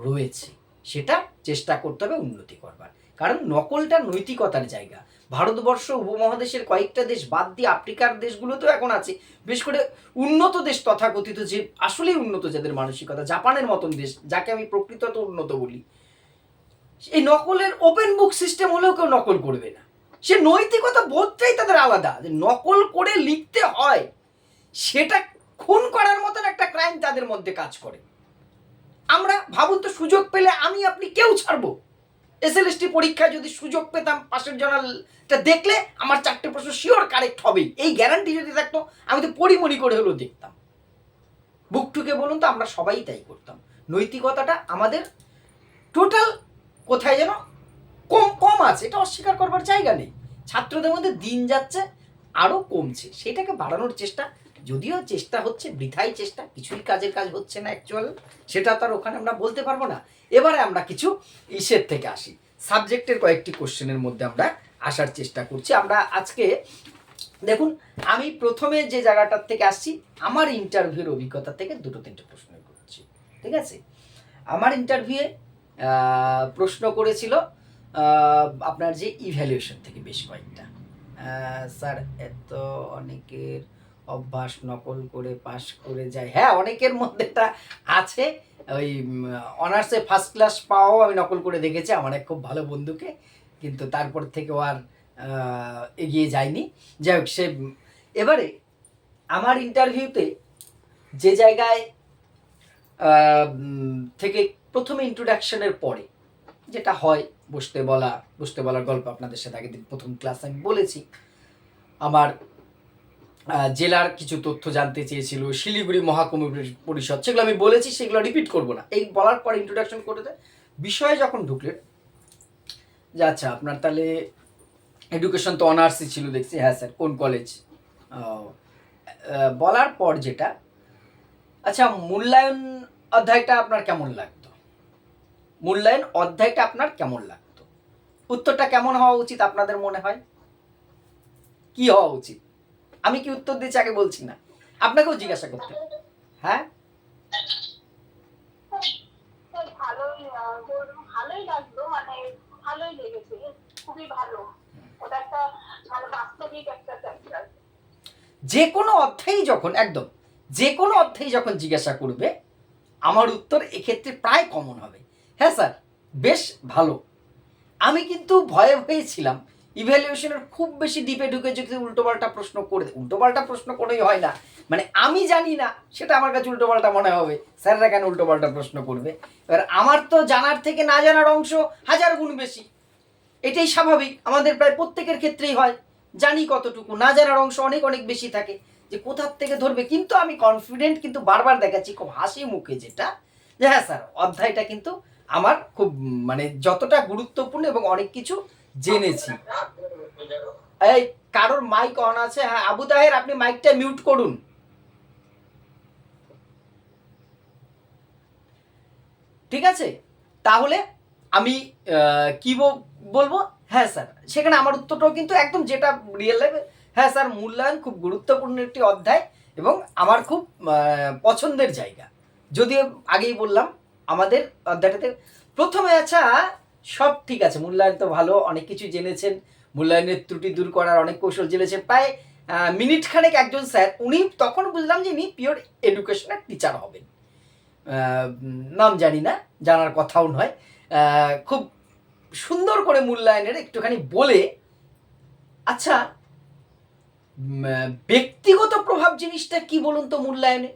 রয়েছে। সেটা চেষ্টা করতে হবে উন্নতি করবার, কারণ নকলটা নৈতিকতার জায়গা। ভারতবর্ষ উপমহাদেশের কয়েকটা দেশ বাদ দিয়ে আফ্রিকার দেশগুলোতেও এখন আছে, বিশেষ করে উন্নত দেশ তথাকথিত, যে আসলেই উন্নত যাদের মানসিকতা, জাপানের মতন দেশ, যাকে আমি প্রকৃতত উন্নত বলি, এই নকলের ওপেন বুক সিস্টেম হলেও কেউ নকল করবে না। সে নৈতিকতা বোধটাই তাদের আলাদা, যে নকল করে লিখতে হয়, সেটা খুন করার মতন একটা ক্রাইম তাদের মধ্যে কাজ করে। আমরা ভাবুন তো, সুযোগ পেলে আমি আপনি কেউ ছাড়বো? SLST পরীক্ষায় যদি সুযোগ পেতাম, পাশের জনালটা দেখলে আমার 4টে প্রশ্ন শিওর কারেক্ট হবেই, এই গ্যারান্টি যদি থাকতো, আমি তো পরিমণি করে হলেও দেখতাম। বুক টুকে বলুন তো, আমরা সবাই তাই করতাম। নৈতিকতাটা আমাদের টোটাল কোথায় যেন কম কম আছে, এটা অস্বীকার করবার জায়গা নেই। ছাত্রদের মধ্যে দিন যাচ্ছে আরও কমছে, সেটাকে বাড়ানোর চেষ্টা, যদিও চেষ্টা হচ্ছে, বৃথাই চেষ্টা, কিছুই কাজের কাজ হচ্ছে না অ্যাকচুয়াল, সেটা তো আর ওখানে আমরা বলতে পারবো না। এবারে আমরা কিছু ইসের থেকে আসি, সাবজেক্টের কয়েকটি কোশ্চেনের মধ্যে আমরা আসার চেষ্টা করছি। আমরা আজকে দেখুন, আমি প্রথমে যে জায়গাটার থেকে আসছি, আমার ইন্টারভিউর অভিজ্ঞতা থেকে দুটো তিনটে প্রশ্ন করছি, ঠিক আছে? আমার ইন্টারভিউয়ে প্রশ্ন করেছিল আপনার যে ইভ্যালুয়েশন থেকে বেশ কয়েকটা। স্যার, এত অনেকের অভ্যাস নকল করে পাশ করে যায়। হ্যাঁ, অনেকের মধ্যে এটা আছে, ওই অনার্সে ফার্স্ট ক্লাস পাওয়াও আমি নকল করে দেখেছি আমার এক খুব ভালো বন্ধুকে, কিন্তু তারপর থেকেও আর এগিয়ে যায়নি। যাই হোক, সে এবারে আমার ইন্টারভিউতে যে জায়গায় থেকে প্রথমে ইন্ট্রোডাকশনের পরে যেটা হয়, বসতে বলার গল্প আপনাদের সাথে আগের দিন প্রথম ক্লাস আমি বলেছি। আমার জেলার কিছু তথ্য জানতে চেয়েছিল, শিলিগুড়ি মহাকুমা পরিষদ, সেগুলো আমি বলেছি, সেগুলো রিপিট করব না। এই বলার পর ইন্ট্রোডাকশন করে দেয়, বিষয়ে যখন ঢুকলেন যে আচ্ছা আপনার তাহলে এডুকেশন তো অনার্সই ছিল দেখছি। হ্যাঁ স্যার, কোন কলেজ? বলার পর যেটা, আচ্ছা মূল্যায়ন অধ্যায়টা আপনার কেমন লাগতো? মূল্যায়ন অধ্যায়টা আপনার কেমন লাগতো? উত্তরটা কেমন হওয়া উচিত আপনাদের মনে হয়? কি হওয়া উচিত? আমি কি উত্তর দিচ্ছি আগে বলছি না, আপনাকেও জিজ্ঞাসা করতে। হ্যাঁ, ভালোই লাগলো, মানে ভালোই লেগেছে, খুবই ভালো। ওটা একটা মানে বাস্তবিক একটা চ্যাপ্টার। যে কোনো অধ্যায়ই যখন একদম যে কোনো অধ্যায়ই যখন জিজ্ঞাসা করবে, আমার উত্তর এক্ষেত্রে প্রায় কমন হবে, হ্যাঁ স্যার বেশ ভালো। আমি কিন্তু ভয়ে ছিলাম ইভ্যালুয়েশনের খুব বেশি ডিপে ঢুকে যদি উল্টোপাল্টা প্রশ্ন করে, উল্টোপাল্টা প্রশ্ন কোনোই হয় না, মানে আমি জানি না সেটা আমার কাছে উল্টোপাল্টা মনে হবে, স্যাররা কেন উল্টোপাল্টা প্রশ্ন করবে। এবার আমার তো জানার থেকে না জানার অংশ 1000 গুণ বেশি, এটাই স্বাভাবিক, আমাদের প্রায় প্রত্যেকের ক্ষেত্রেই হয়। জানি কতটুকু, না জানার অংশ অনেক অনেক বেশি থাকে, যে কোথার থেকে ধরবে। কিন্তু আমি কনফিডেন্ট, কিন্তু বারবার দেখাচ্ছি খুব হাসি মুখে যেটা, যে হ্যাঁ স্যার অধ্যায়টা কিন্তু আমার খুব মানে যতটা গুরুত্বপূর্ণ এবং অনেক কিছু জেনেছি। এই কারোর মাইক অন আছে? হ্যাঁ আবু তাহের, আপনি মাইকটা মিউট করুন। ঠিক আছে, তাহলে আমি কি বলবো? হ্যাঁ স্যার, সেখানে আমার উত্তরটাও কিন্তু একদম যেটা রিয়েল লাইফে, হ্যাঁ স্যার মূল্যায়ন খুব গুরুত্বপূর্ণ একটি অধ্যায় এবং আমার খুব পছন্দের জায়গা। যদিও আগেই বললাম আমাদের অধ্যায়টাতে প্রথমে, আচ্ছা সব ঠিক আছে, মূল্যায়ন তো ভালো, অনেক কিছু জেনেছেন, মূল্যায়নের ত্রুটি দূর করার অনেক কৌশল জেনেছেন। প্রায় মিনিট খানেক একজন স্যার, উনি তখন বুঝলাম যে ইনি পিওর এডুকেশনের টিচার হবেন, নাম জানি না, জানার কথাও নয়, খুব সুন্দর করে মূল্যায়নের একটুখানি বলে, আচ্ছা ব্যক্তিগত প্রভাব জিনিসটা কি বলুন তো মূল্যায়নে?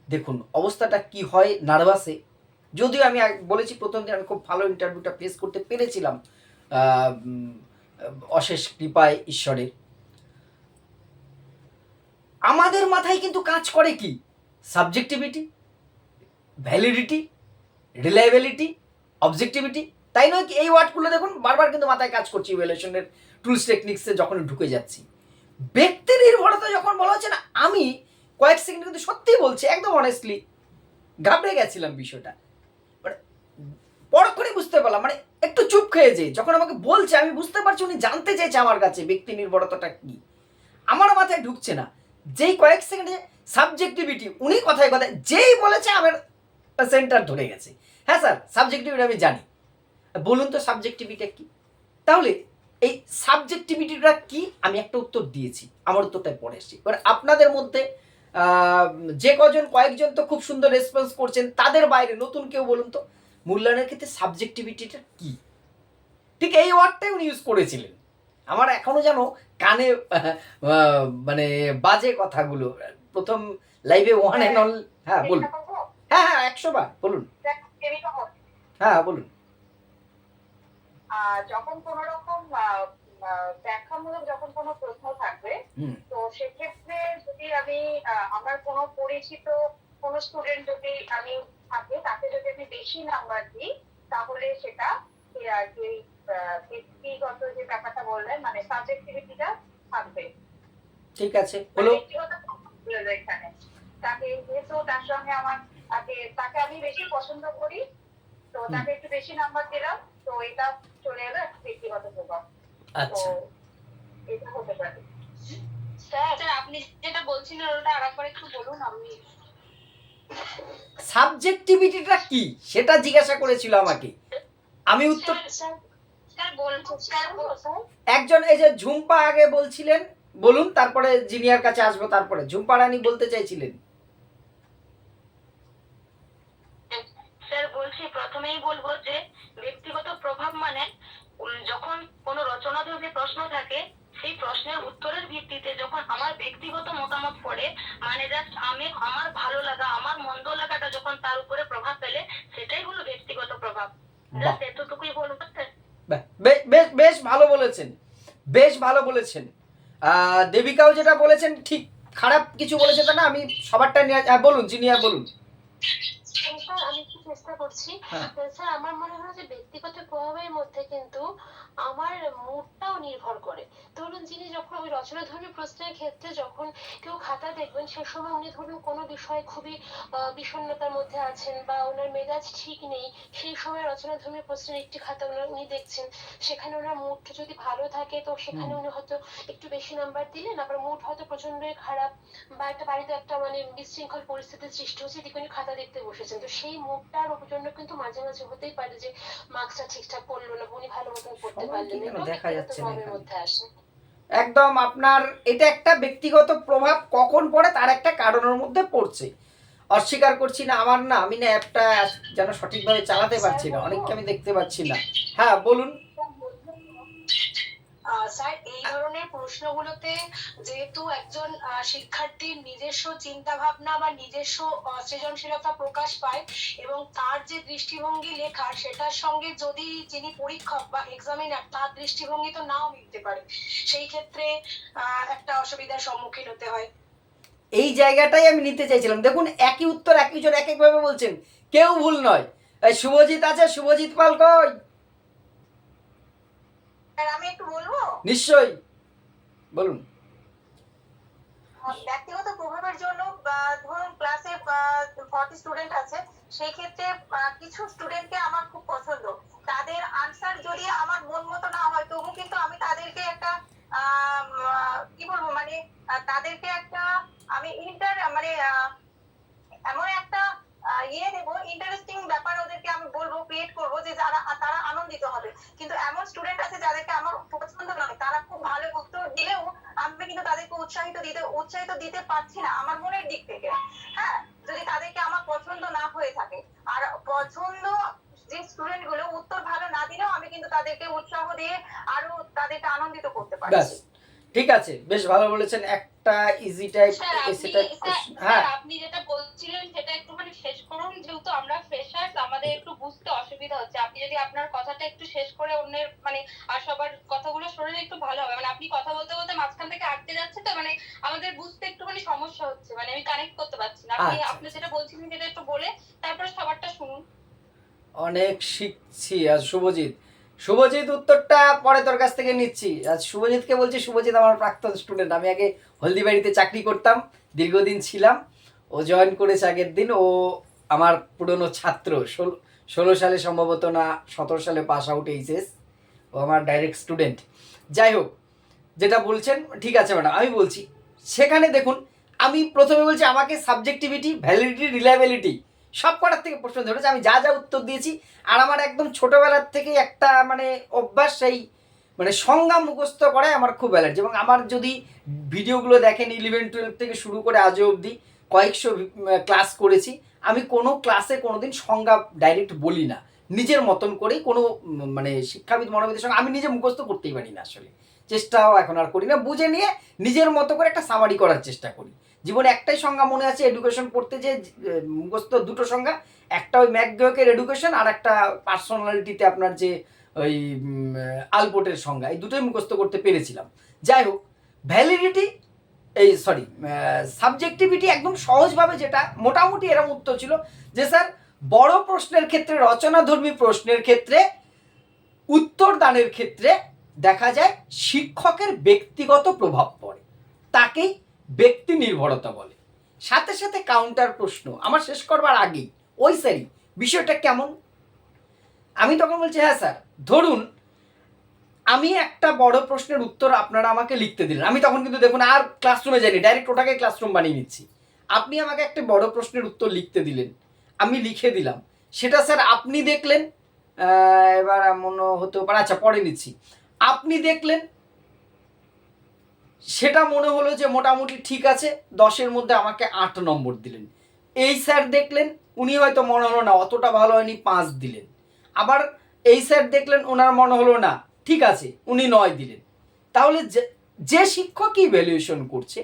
দেখুন অবস্থাটা কি হয় নার্ভাসে, যদিও আমি বলেছি প্রথম দিন আমি খুব ভালো ইন্টারভিউটা ফেস করতে পেরেছিলাম অশেষ কৃপায় ঈশ্বরের। আমাদের মাথায় কিন্তু কাজ করে কি? সাবজেক্টিভিটি, ভ্যালিডিটি, রিলায়েবিলিটি, অবজেক্টিভিটি, তাই নয় কি? এই ওয়ার্ডগুলো দেখুন বারবার কিন্তু মাথায় কাজ করছে ইভ্যালুয়েশনের টুলস টেকনিক্সে যখন ঢুকে যাচ্ছি। ব্যক্তি নির্ভরতা যখন বলা হচ্ছে না, আমি কয়েক সেকেন্ড কিন্তু সত্যিই বলছি, একদম অনেস্টলি ঘাবড়ে গেছিলাম বিষয়টা, মানে পরক্ষণে বুঝতে পারলাম, মানে একটু চুপ খেয়ে যে যখন আমাকে বলছে আমি বুঝতে পারছি উনি জানতে চাইছে আমার কাছে ব্যক্তি নির্ভরতাটা কি। আমার মাথায় ঢুকছে না, যেই কয়েক সেকেন্ডে সাবজেক্টিভিটি, উনি কথায় কথায় যেই বলেছে আমার সেন্টার ধরে গেছে। হ্যাঁ স্যার সাবজেক্টিভিটি আমি জানি, বলুন তো সাবজেক্টিভিটা কি? তাহলে এই সাবজেক্টিভিটিটা কি আমি একটা উত্তর দিয়েছি, আমার উত্তরটাই পড়ে এসেছি। এবার আপনাদের মধ্যে যে কয়েকজন তো খুব সুন্দর রেসপন্স করছেন, তাদের বাইরে নতুন কেউ বলুন তো মূল্যায়নের ক্ষেত্রে সাবজেক্টিভিটিটা কি? ঠিক এই ওয়ার্ডটাই উনি ইউজ করেছিলেন, আমার এখনো যেন কানে মানে বাজে কথাগুলো। প্রথম লাইভে ওয়ান অ্যান্ড অল, হ্যাঁ বলুন, হ্যাঁ হ্যাঁ 100 বার বলুন, হ্যাঁ বলুন। যখন কোন রকম ব্যাখ্যামূলক যখন কোনো প্রশ্ন থাকবে, তো সেক্ষেত্রে যদি আমি আমার কোনো পরিচিত কোনো স্টুডেন্ট যদি আমি থাকে, তাকে যদি আমি বেশি নাম্বার দিই, তাহলে সেটা হচ্ছে আর কি ব্যক্তিগত যে ব্যাপারটা বললেন, মানে সাবজেক্টিভিটিটা থাকবে। ঠিক আছে হলো। ব্যক্তিগত হলো এখানে তাকে, যেহেতু তার সঙ্গে আমার তাকে আমি বেশি পছন্দ করি, তো তাকে একটু বেশি নাম্বার দিলাম, তো এটা চলে এলো একটা ব্যক্তিগত প্রভাব। তো আচ্ছা এটা হতে পারে। স্যার আপনি যেটা বলছিলেন ওটা আরেকবার একটু বলুন। আমি সাবজেক্টিভিটিটা কি সেটা জিজ্ঞাসা করেছিল আমাকে, আমি উত্তর স্যার বলুন স্যার। একজন এই যে ঝুম্পা আগে বলছিলেন, বলুন, তারপরে জিনিয়ার কাছে আসবো, তারপরে ঝুম্পা রানী বলতে চাইছিলেন। স্যার বলছি, প্রথমেই বলবো যে ব্যক্তিগত প্রভাব মানে যখন কোনো রচনাধর্মী প্রশ্ন থাকে, সেই প্রশ্নের উত্তরের ভিত্তিতে যখন আমার ব্যক্তিগত মতামত পড়ে, মানে জাস্ট আমি আমার ভালো লাগা, আমার মন্দ লাগাটা যখন তার উপরে প্রভাব ফেলে, সেটাই হলো ব্যক্তিগত প্রভাব। জাস্ট এতটুকুই বলবো স্যার। বেশ বেশ ভালো বলেছেন, বেশ ভালো বলেছেন। দেবিকাও যেটা বলেছেন ঠিক, খারাপ কিছু বলেছে তা না, আমি সবারটা নিয়ে বলুন জিনিয়া বলুন। স্যার আমি একটু চেষ্টা করছি। হ্যাঁ। স্যার আমার মনে হয় যে ব্যক্তিগত প্রভাবের মধ্যে কিন্তু আমার মুডটাও নির্ভর করে। ধরুন যিনি যখন ওই রচনাধর্মী প্রশ্নের ক্ষেত্রে যখন কেউ খাতা দেখবেন, সে সময় উনি ধরুন কোনো বিষয়ে খুবই বিষণ্ণতার মধ্যে আছেন বা ওনার মেজাজ ঠিক নেই, সেই সময় রচনাধর্মী প্রশ্নের একটি খাতা উনি দেখছেন, সেখানে ওনার মুডটা যদি ভালো থাকে তো সেখানে উনি হয়তো একটু বেশি নাম্বার দিলেন। আবার মুড হয়তো প্রচন্ডই খারাপ বা একটা বাড়িতে একটা মানে বিশৃঙ্খল পরিস্থিতির সৃষ্টি হচ্ছে, এদিকে উনি খাতা দেখতে বসেছেন, তো সেই মুডটার জন্য কিন্তু মাঝে মাঝে হতেই পারে যে মার্কসটা ঠিকঠাক পড়লো না, উনি ভালো মতন পড়তে পারলেন না, এটাও দেখা ব্যক্তিগত যাচ্ছে না প্রভাবের এখানে। মধ্যে আসে। একদম আপনার এটা একটা ব্যক্তিগত প্রভাব, কখন পড়ে তার একটা কারণের মধ্যে পড়ছে। অস্বীকার করছি না, আমার না, আমি না অ্যাপটা যেন সঠিকভাবে চালাতে পারছি না, অনেককে আমি দেখতে পাচ্ছি না। হ্যাঁ বলুন। স্যার এই ধরনের প্রশ্নগুলোতে যেহেতু একজন শিক্ষার্থীর নিজস্ব চিন্তা ভাবনা বা নিজস্ব সৃজনশীলতা প্রকাশ পায় এবং তার যে দৃষ্টিভঙ্গি লেখার, সেটার সঙ্গে যদি যিনি পরীক্ষক বা এক্সামিনার তার দৃষ্টিভঙ্গি তো নাও মিলতে পারে, সেই ক্ষেত্রে একটা অসুবিধার সম্মুখীন হতে হয়। এই জায়গাটাই আমি নিতে চাইছিলাম। দেখুন একই উত্তর একজন এক একভাবে বলছেন, কেউ ভুল নয়। এই শুভজিৎ আছে, শুভজিৎ পাল কই? আর আমি একটু বলবো, নিশ্চয়ই বলুন। ব্যক্তিগত প্রভাবের জন্য ধরুন ক্লাসে 40 স্টুডেন্ট আছে, সেই ক্ষেত্রে কিছু স্টুডেন্টকে আমার খুব পছন্দ, তাদের আনসার যদি আমার মন মতো না হয়, তবু কিন্তু আমি তাদেরকে একটা কি বলবো, মানে তাদেরকে একটা আমি এমন একটা দেবো, ইন্টারেস্টিং ব্যাপার ওদেরকে আমি বলবো, ক্রিয়েট করবো যে তারা আনন্দিত হবে। কিন্তু এমন স্টুডেন্ট আছে যাদেরকে আমার পছন্দ নয়, তারা খুব ভালো উত্তর দিলেও আমি কিন্তু তাদেরকে উৎসাহিত দিতে পারছি না আমার মনের দিক থেকে। হ্যাঁ, যদি তাদেরকে আমার পছন্দ না হয়ে থাকে, আর পছন্দ যে স্টুডেন্ট গুলো উত্তর ভালো না দিলেও আমি কিন্তু তাদেরকে উৎসাহ দিয়ে আরো তাদেরকে আনন্দিত করতে ব্যাস পারছি। ঠিক আছে, বেশ ভালো বলেছেন। একটা ইজি টাইপ সেটা। হ্যাঁ আপনি যেটা বলছিলেন সেটা একটুখানি শেষ করুন, যেহেতু আমরা ফ্রেশার্স আমাদের একটু বুঝতে অসুবিধা হচ্ছে। আপনি যদি আপনার কথাটা একটু শেষ করে অন্যের মানে আর সবার কথাগুলো শুনলে একটু ভালো হবে। মানে আপনি কথা বলতে বলতে মাঝখান থেকে আটকে যাচ্ছে, তো মানে আমাদের বুঝতে একটুখানি সমস্যা হচ্ছে, মানে আমি কানেক্ট করতে পারছি না। আপনি যেটা বলছিলেন সেটা একটু বলে তারপরে সবারটা শুনুন। অনেক শিখছি আজ শুভজিৎ উত্তরটা পরে তোর কাছ থেকে নিচ্ছি। আজ শুভজিৎকে বলছি, শুভজিৎ আমার প্রাক্তন স্টুডেন্ট, আমি আগে হলদিবাড়িতে চাকরি করতাম, দীর্ঘদিন ছিলাম। ও জয়েন করেছে আগের দিন, ও আমার পুরনো ছাত্র, 16 সালে সম্ভবত না 17 সালে পাস আউট এইচএস, ও আমার ডাইরেক্ট স্টুডেন্ট। যাই হোক, যেটা বলছেন ঠিক আছে ম্যাডাম, আমি বলছি সেখানে দেখুন, আমি প্রথমে বলছি আমাকে সাবজেক্টিভিটি, ভ্যালিডিটি, রিলায়েবিলিটি সব কটার থেকে প্রশ্ন ধরেছে, আমি যা যা উত্তর দিয়েছি। আর আমার একদম ছোটোবেলার থেকে একটা মানে অভ্যাস, সেই মানে সংজ্ঞা মুখস্থ করায় আমার খুব অ্যালার্জি। এবং আমার যদি ভিডিওগুলো দেখেন 11-12 থেকে শুরু করে আজও অবধি কয়েকশো ক্লাস করেছি, আমি কোনো ক্লাসে কোনো দিন সংজ্ঞা ডাইরেক্ট বলি না, নিজের মতন করেই কোনো মানে শিক্ষাবিদ মনোবিদের সঙ্গে আমি নিজে মুখস্থ করতেই পারি না, আসলে চেষ্টাও এখন আর করি না, বুঝে নিয়ে নিজের মতো করে একটা সামারি করার চেষ্টা করি। জীবনে একটাই সংজ্ঞা মনে আছে এডুকেশন পড়তে, যে মুখস্থ দুটো সংজ্ঞা, একটা ওই ম্যাকডোয়েকের এডুকেশন, আর একটা পার্সোনালিটিতে আপনার যে ওই আলপোর্টের সংজ্ঞা, এই দুটোই মুখস্থ করতে পেরেছিলাম। যাই হোক, ভ্যালিডিটি সাবজেক্টিভিটি একদম সহজভাবে, যেটা মোটামুটি এরকম উত্তর ছিল যে স্যার বড় প্রশ্নের ক্ষেত্রে, রচনাধর্মী প্রশ্নের ক্ষেত্রে উত্তর দানের ক্ষেত্রে দেখা যায় শিক্ষকের ব্যক্তিগত প্রভাব পড়ে, তাকেই ব্যক্তি নির্ভরতা বলে। সাথে সাথে কাউন্টার প্রশ্ন আমার শেষ করবার আগেই, ওই স্যারই বিষয়টা কেমন, আমি তখন বলছি হ্যাঁ স্যার, ধরুন আমি একটা বড় প্রশ্নের উত্তর আপনারা আমাকে লিখতে দিলেন, আমি তখন কিন্তু দেখুন আর ক্লাসরুমে যাইনি, ডাইরেক্ট ওটাকে ক্লাসরুম বানিয়ে নিচ্ছি। আপনি আমাকে একটা বড় প্রশ্নের উত্তর লিখতে দিলেন, আমি লিখে দিলাম, সেটা স্যার আপনি দেখলেন, এবার মনে হতে পারে, আচ্ছা পরে নিচ্ছি, আপনি দেখলেন, সেটা মনে হলো যে মোটামুটি ঠিক আছে, 10-এর মধ্যে আমাকে 8 নম্বর দিলেন। এই স্যার দেখলেন, উনি হয়তো মনে হলো না অতটা ভালো হয়নি, 5 দিলেন। আবার এই স্যার দেখলেন, ওনার মনে হলো না ঠিক আছে, উনি 9 দিলেন। তাহলে যে শিক্ষক ইভ্যালুয়েশন করছে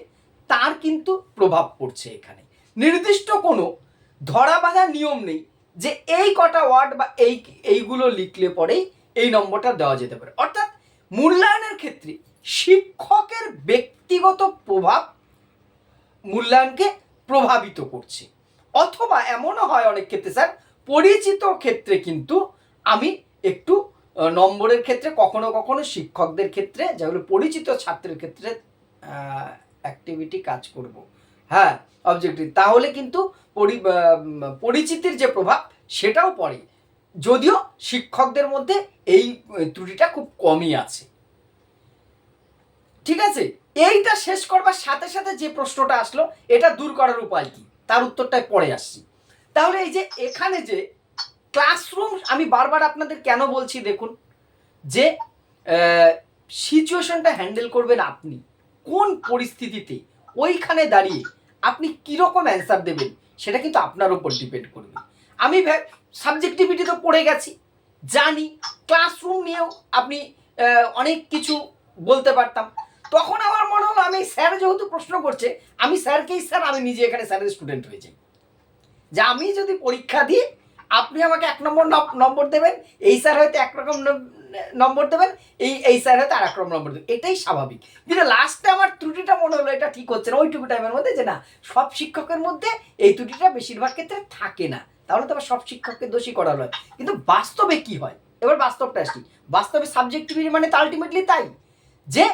তার কিন্তু প্রভাব পড়ছে এখানে। নির্দিষ্ট কোনো ধরা বাঁধা নিয়ম নেই যে এই কটা ওয়ার্ড বা এইগুলো লিখলে পরেই এই নম্বরটা দেওয়া যেতে পারে। অর্থাৎ মূল্যায়নের ক্ষেত্রে শিক্ষকের ব্যক্তিগত প্রভাব মূল্যায়নকে প্রভাবিত করছে। অথবা এমনও হয় অনেক ক্ষেত্রে স্যার, পরিচিত ক্ষেত্রে কিন্তু আমি একটু নম্বরের ক্ষেত্রে কখনো কখনো শিক্ষকদের ক্ষেত্রে, যেগুলো পরিচিত ছাত্রের ক্ষেত্রে অ্যাক্টিভিটি কাজ করব, হ্যাঁ অবজেক্টিভ, তাহলে কিন্তু পরিচিতির যে প্রভাব সেটাও পড়ে, যদিও শিক্ষকদের মধ্যে এই ত্রুটিটা খুব কমই আছে। ঠিক আছে, এইটা শেষ করবার সাথে সাথে যে প্রশ্নটা আসলো, এটা দূর করার উপায় কি, তার উত্তরটাই পরে আসছি। তাহলে এই যে এখানে যে ক্লাসরুম, আমি বারবার আপনাদের কেন বলছি দেখুন, যে সিচুয়েশনটা হ্যান্ডেল করবেন আপনি, কোন পরিস্থিতিতে ওইখানে দাঁড়িয়ে আপনি কীরকম অ্যান্সার দেবেন সেটা কিন্তু আপনার উপর ডিপেন্ড করবে। আমি সাবজেক্টিভিটি তো পড়ে গেছি, জানি, ক্লাসরুম নিয়েও আপনি অনেক কিছু বলতে পারতাম। তখন আমার মনে হলো আমি স্যার যেহেতু প্রশ্ন করছে, আমি স্যারকেই স্যার, আমি নিজে এখানে স্যারের স্টুডেন্ট হয়ে যাই, যে আমি যদি পরীক্ষা দিই আপনি আমাকে 1 নম্বর দেবেন, এই স্যার হয়তো 1 রকম নম্বর দেবেন, এই স্যার হয়তো 1 রকম নম্বর দেবেন, এটাই স্বাভাবিক। কিন্তু লাস্টে আমার ত্রুটিটা মনে হলো এটা ঠিক হচ্ছে না ওইটুকু টাইমের মধ্যে, যে না সব শিক্ষকের মধ্যে এই ত্রুটিটা বেশিরভাগ ক্ষেত্রে থাকে না, তাহলে তো আবার সব শিক্ষককে দোষী করা হয়। কিন্তু বাস্তবে কি হয়, এবার বাস্তবটা আসি। বাস্তবে সাবজেক্টিভিটি মানে তো আলটিমেটলি তাই যে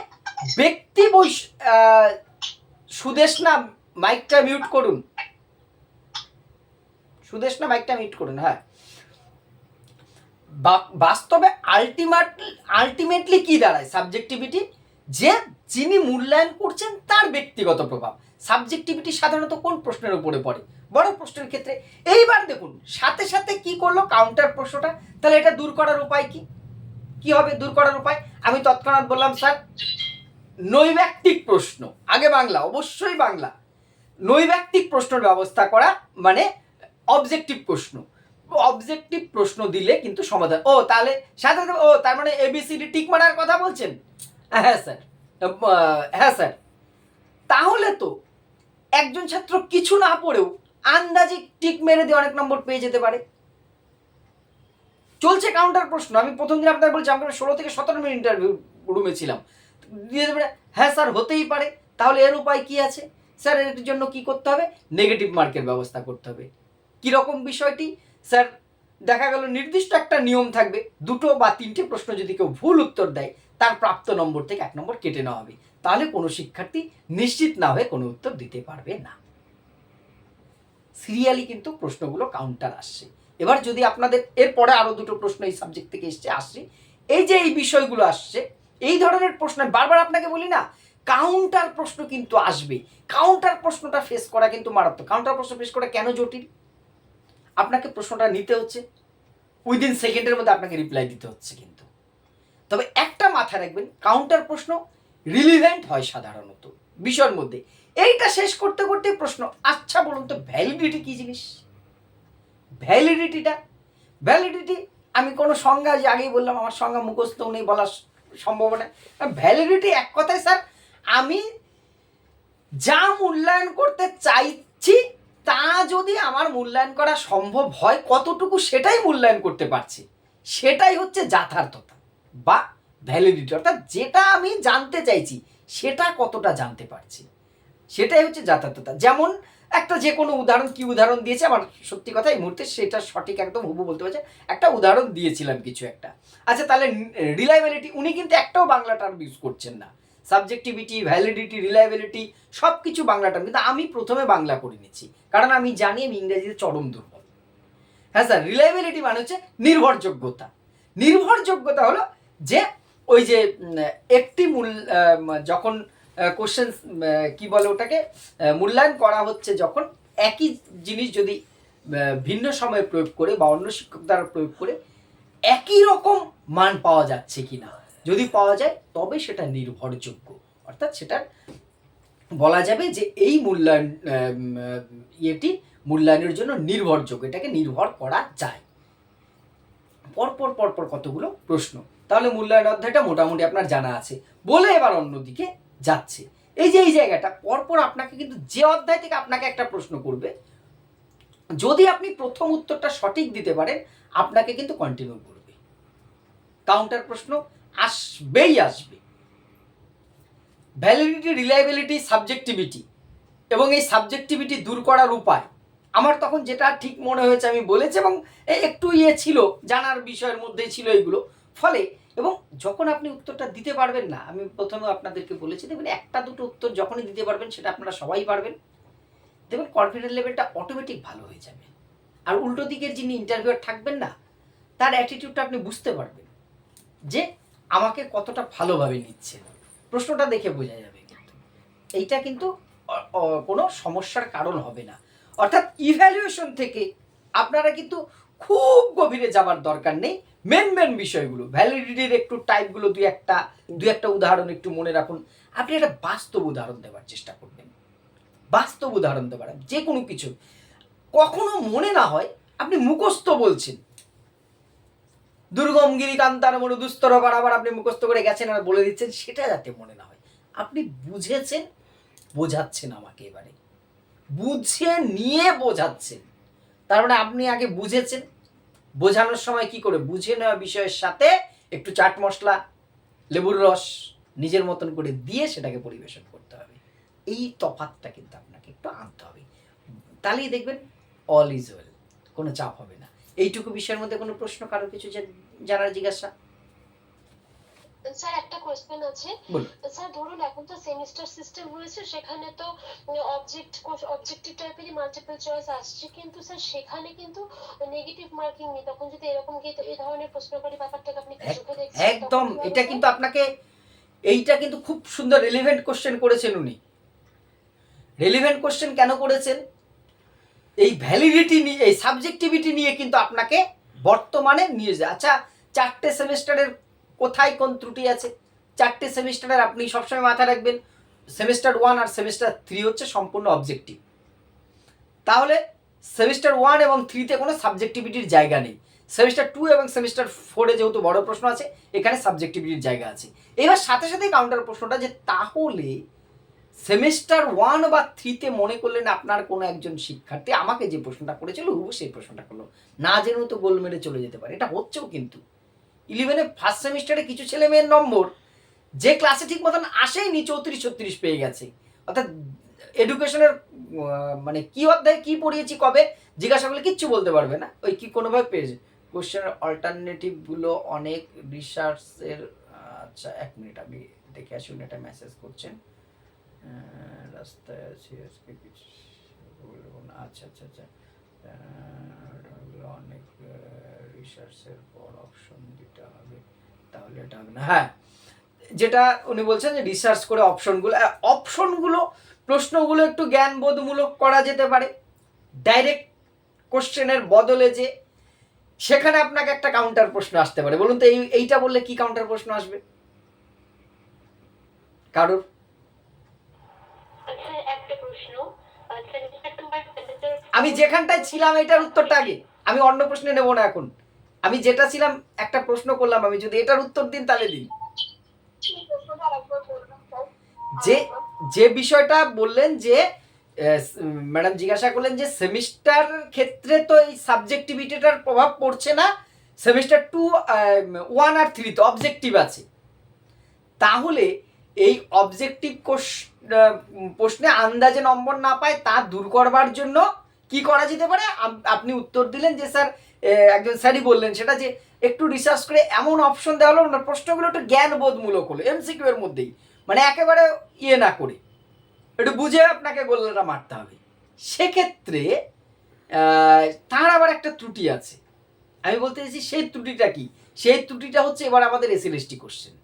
ব্যক্তি সুদেশনা মাইকটা মিউট করুন, সুদেশনা মাইকটা মিউট করুন, হ্যাঁ। বাস্তবে আলটিমেটলি কি দাঁড়ায় সাবজেক্টিভিটি, যে যিনি মূল্যায়ন করছেন তার ব্যক্তিগত প্রভাব। সাবজেক্টিভিটি সাধারণত কোন প্রশ্নের উপরে পড়ে, বড় প্রশ্নের ক্ষেত্রে। এইবার দেখুন সাথে সাথে কি করলো কাউন্টার প্রশ্নটা, তাহলে এটা দূর করার উপায় কি হবে দূর করার উপায়? আমি তৎক্ষণাৎ বললাম স্যার নৈব্যক্তিক প্রশ্ন, আগে বাংলা, অবশ্যই বাংলা, নৈব্যক্তিক প্রশ্নের ব্যবস্থা করা, মানে অবজেক্টিভ প্রশ্ন দিলে কিন্তু সমাধান। ও তাহলে সাথে তার মানে ABCD টিক মারার কথা বলছেন? হ্যাঁ স্যার, তাহলে তো একজন ছাত্র কিছু না পড়েও আন্দাজে টিক মেরে দিয়ে অনেক নম্বর পেয়ে যেতে পারে। চলছে কাউন্টার প্রশ্ন, আমি প্রথম দিন আপনার বলছি, আমরা 16 থেকে 17 মিনিট ইন্টারভিউ রুমে ছিলাম, দিয়ে দেবে হ্যাঁ স্যার হতেই পারে। তাহলে এর উপায় কি আছে স্যার? এর জন্য কি করতে হবে? নেগেটিভ মার্কের ব্যবস্থা করতে হবে। কীরকম বিষয়টি স্যার? দেখা গেল নির্দিষ্ট একটা নিয়ম থাকবে, 2 বা 3টে প্রশ্ন যদি কেউ ভুল উত্তর দেয় তার প্রাপ্ত নম্বর থেকে 1 নম্বর কেটে নেওয়া হবে, তাহলে কোনো শিক্ষার্থী নিশ্চিত না হয়ে কোনো উত্তর দিতে পারবে না। সিরিয়ালি কিন্তু প্রশ্নগুলো কাউন্টার আসছে। এবার যদি আপনাদের এরপরে আরও 2টো প্রশ্ন এই সাবজেক্ট থেকে আসছে, এই যে এই বিষয়গুলো আসছে, এই ধরনের প্রশ্ন বারবার আপনাকে বলি না, কাউন্টার প্রশ্ন কিন্তু আসবে। কাউন্টার প্রশ্নটা ফেস করা কিন্তু মারাত্মক। কাউন্টার প্রশ্ন ফেস করা কেন জটিল? আপনাকে প্রশ্নটা নিতে হচ্ছে, উইদিন সেকেন্ডের মধ্যে আপনাকে রিপ্লাই দিতে হচ্ছে। কিন্তু তবে একটা মাথায় রাখবেন, কাউন্টার প্রশ্ন রিলিভেন্ট হয় সাধারণত বিষয়ের মধ্যে। এইটা শেষ করতে করতে প্রশ্ন, আচ্ছা বলুন তো ভ্যালিডিটি কি জিনিস? ভ্যালিডিটি আমি কোনো সংজ্ঞা, যে আগেই বললাম আমার সংজ্ঞা মুখস্থ নেই, বলার সম্ভাবনা। ভ্যালিডিটি এক কথায় স্যার, আমি যা মূল্যায়ন করতে চাইছি তা যদি আমার মূল্যায়ন করা সম্ভব হয় কতটুকু, সেটাই মূল্যায়ন করতে পারছি, সেটাই হচ্ছে যথার্থতা বা ভ্যালিডিটি। অর্থাৎ যেটা আমি জানতে চাইছি সেটা কতটা জানতে পারছি, সেটাই হচ্ছে যথার্থতা। যেমন একটা যে কোনো উদাহরণ, কি উদাহরণ দিয়েছে আমার সত্যি কথা এই মুহূর্তে সেটা সঠিক একদম হুবু বলতে পারছে, একটা উদাহরণ দিয়েছিলাম কিছু একটা। আচ্ছা তাহলে রিলায়েবিলিটি, উনি কিন্তু একটাও বাংলা টার্ম ইউজ করছেন না। সাবজেক্টিভিটি, ভ্যালিডিটি, রিলায়েবিলিটি সব কিছু বাংলা টার্ম, কিন্তু আমি প্রথমে বাংলা করে নিচ্ছি কারণ আমি জানি আমি ইংরেজিতে চরম দুর্বল। হ্যাঁ স্যার, রিলায়েবিলিটি মানে হচ্ছে নির্ভরযোগ্যতা। নির্ভরযোগ্যতা হলো যে ওই যে একটি যখন কোশ্চেন কি বলে ওটাকে মূল্যায়ন করা হচ্ছে, যখন একই জিনিস যদি ভিন্ন সময়ে প্রয়োগ করে বা অন্য শিক্ষক দ্বারা প্রয়োগ করে একই রকম মান পাওয়া যাচ্ছে কিনা, যদি পাওয়া যায় তবে সেটা নির্ভরযোগ্য, অর্থাৎ সেটার বলা যাবে যে এই মূল্যায়ন ইয়েটি মূল্যায়নের জন্য নির্ভরযোগ্য, এটাকে নির্ভর করা যায়। পরপর পরপর কতগুলো প্রশ্ন, তাহলে মূল্যায়ন অধ্যায়টা মোটামুটি আপনার জানা আছে বলে এবার অন্যদিকে যাচ্ছে। এই যে এই জায়গাটা পরপর আপনাকে কিন্তু যে অধ্যায় থেকে আপনাকে একটা প্রশ্ন করবে, যদি আপনি প্রথম উত্তরটা সঠিক দিতে পারেন আপনাকে কিন্তু কন্টিনিউ করবে, কাউন্টার প্রশ্ন আসবেই আসবে। ভ্যালিডিটি, রিলায়েবিলিটি, সাবজেক্টিভিটি এবং এই সাবজেক্টিভিটি দূর করার উপায় আমার তখন যেটা ঠিক মনে হয়েছে আমি বলেছি, এবং একটু ছিল জানার বিষয়ের মধ্যেই ছিল এইগুলো। ফলে এবং যখন আপনি উত্তরটা দিতে পারবেন না, আমি প্রথমে আপনাদেরকে বলেছি দেখবেন একটা দুটো উত্তর যখনই দিতে পারবেন সেটা আপনারা সবাই পারবেন, দেখবেন কনফিডেন্স লেভেলটা অটোমেটিক ভালো হয়ে যাবে। আর উল্টো দিকের যিনি ইন্টারভিউয়ার থাকবেন না, তার অ্যাটিটিউডটা আপনি বুঝতে পারবেন যে আমাকে কতটা ভালোভাবে নিচ্ছে, প্রশ্নটা দেখে বোঝা যাবে। কিন্তু এইটা কিন্তু কোনো সমস্যার কারণ হবে না। অর্থাৎ ইভ্যালুয়েশন থেকে আপনারা কিন্তু খুব গভীরে যাবার দরকার নেই। মেন বিষয়গুলো, ভ্যালিডিটির একটু টাইপগুলো দুই একটা উদাহরণ একটু মনে রাখুন। আপনি একটা বাস্তব উদাহরণ দেওয়ার চেষ্টা করবেন, বাস্তব উদাহরণ দেওয়ার যে কোনো কিছু কখনো মনে না হয় আপনি মুখস্থ বলছেন, দুর্গমগিরি কান্তার মরু দুস্তর বরাবর আপনি মুখস্থ করে গেছেন আর বলে দিচ্ছেন, সেটা যাতে মনে না হয়। আপনি বুঝেছেন, বোঝাচ্ছেন, আমাকে এবারে বুঝে নিয়ে বোঝাচ্ছেন। তার মানে আপনি আগে বুঝেছেন, বোঝানোর সময় কি করে বুঝে নেওয়া বিষয়ের সাথে একটু চাট মশলা, লেবুর রস নিজের মতন করে দিয়ে সেটাকে পরিবেশন করতে হবে। এই তফাৎটা কিন্তু আপনাকে একটু আনতে হবে, তাহলেই দেখবেন অল ইজ ওয়েল, কোনো চাপ হবে না। এইটুকু বিষয়ের মধ্যে কোনো প্রশ্ন, কারো কিছু জানার জিজ্ঞাসা? স্যার একটা কোয়েশ্চেন আছে। স্যার ধরুন এখন তো সেমিস্টার সিস্টেম হয়েছে, সেখানে তো অবজেক্টিভ টাইপেরই মাল্টিপল চয়েস আসছে, কিন্তু স্যার সেখানে কিন্তু নেগেটিভ মার্কিং নেই। তখন যদি এরকম এই ধরনের প্রশ্ন করে ব্যাপারটাকে আপনি কি চোখে দেখছেন? একদম, এটা কিন্তু আপনাকে, এইটা কিন্তু খুব সুন্দর রেলিভেন্ট কোশ্চেন করেছেন উনি। রেলিভেন্ট কোশ্চেন কেন করেছেন? এই ভ্যালিডিটি নিয়ে, এই সাবজেক্টিভিটি নিয়ে কিন্তু আপনাকে বর্তমানে নিয়ে যায়। আচ্ছা, 4টে সেমিস্টারের কোথায় কোন ত্রুটি আছে? 4টে সেমিস্টারের আপনি সবসময় মাথায় রাখবেন, সেমিস্টার 1 আর সেমিস্টার 3 হচ্ছে সম্পূর্ণ অবজেক্টিভ। তাহলে সেমিস্টার 1 এবং 3তে কোনো সাবজেক্টিভিটির জায়গা নেই। সেমিস্টার 2 এবং সেমিস্টার 4-এ যেহেতু বড় প্রশ্ন আছে, এখানে সাবজেক্টিভিটির জায়গা আছে। এবার সাথে সাথেই কাউন্টার প্রশ্নটা, যে তাহলে সেমিস্টার 1 বা 3তে মনে করলেন আপনার কোনো একজন শিক্ষার্থী আমাকে যে প্রশ্নটা করেছিল হুবহু সেই প্রশ্নটা করলো, না জেনেও তো গোল মেরে চলে যেতে পারে। এটা হচ্ছেও কিন্তু 11-এ ফার্স্ট সেমিস্টারে কিছু ছেলে মেয়ের নম্বর যে ক্লাসে ঠিক মতন আসেইনি 34-36 পেয়ে গেছে। অর্থাৎ এডুকেশনের মানে কি অধ্যায় কি পড়িয়েছি কবে জিজ্ঞাসা করলে কিচ্ছু বলতে পারবে না, ওই কি কোনোভাবে পেয়েছে। কোশ্চেনের অল্টারনেটিভগুলো অনেক রিসার্চের, আচ্ছা 1 মিনিট আমি দেখে আসি, উনি একটা মেসেজ করছেন, রাস্তায় আছি আজকে কিছু বলবো না। আচ্ছা আচ্ছা আচ্ছা, অনেক রিসার্চের পর অপশন দিতে হবে, তাহলে এটা হবে না। হ্যাঁ, যেটা উনি বলছেন যে রিসার্চ করে অপশনগুলো প্রশ্নগুলো একটু জ্ঞানবোধমূলক করা যেতে পারে ডাইরেক্ট কোশ্চেনের বদলে, যে সেখানে আপনাকে একটা কাউন্টার প্রশ্ন আসতে পারে। বলুন তো এইটা বললে কি কাউন্টার প্রশ্ন আসবে কারোর? আমি যেখানটায় ছিলাম এটার উত্তরটা আগে, আমি অন্য প্রশ্নে নেব না এখন। আমি যেটা ছিলাম একটা প্রশ্ন করলাম, আমি যদি এটার উত্তর দিন তাহলে দিন। যে বিষয়টা বললেন যে ম্যাডাম জিজ্ঞাসা করলেন যে সেমিস্টার ক্ষেত্রে তো এই সাবজেক্টিভিটিটার প্রভাব পড়ছে না, সেমিস্টার 2, 1 আর 3 তো অবজেক্টিভ আছে, তাহলে এই অবজেক্টিভ প্রশ্নে আন্দাজে নম্বর না পায় তা দূর করবার জন্য কি করা যেতে পারে? আপনি উত্তর দিলেন যে স্যার, একজন স্যারই বললেন সেটা, যে একটু রিসার্চ করে এমন অপশন দেওয়া হলো না, প্রশ্নগুলো একটু জ্ঞানবোধমূলক হলো, এমসিকিউ এর মধ্যেই, মানে একেবারে ইয়ে না করে একটু বুঝে আপনাকে গোলটা মারতে হবে। সেক্ষেত্রে তার আবার একটা ত্রুটি আছে। আমি বলতে চাইছি সেই ত্রুটিটা কি? সেই ত্রুটিটা হচ্ছে এবার আমাদের এসএলএসটি কোশ্চেন,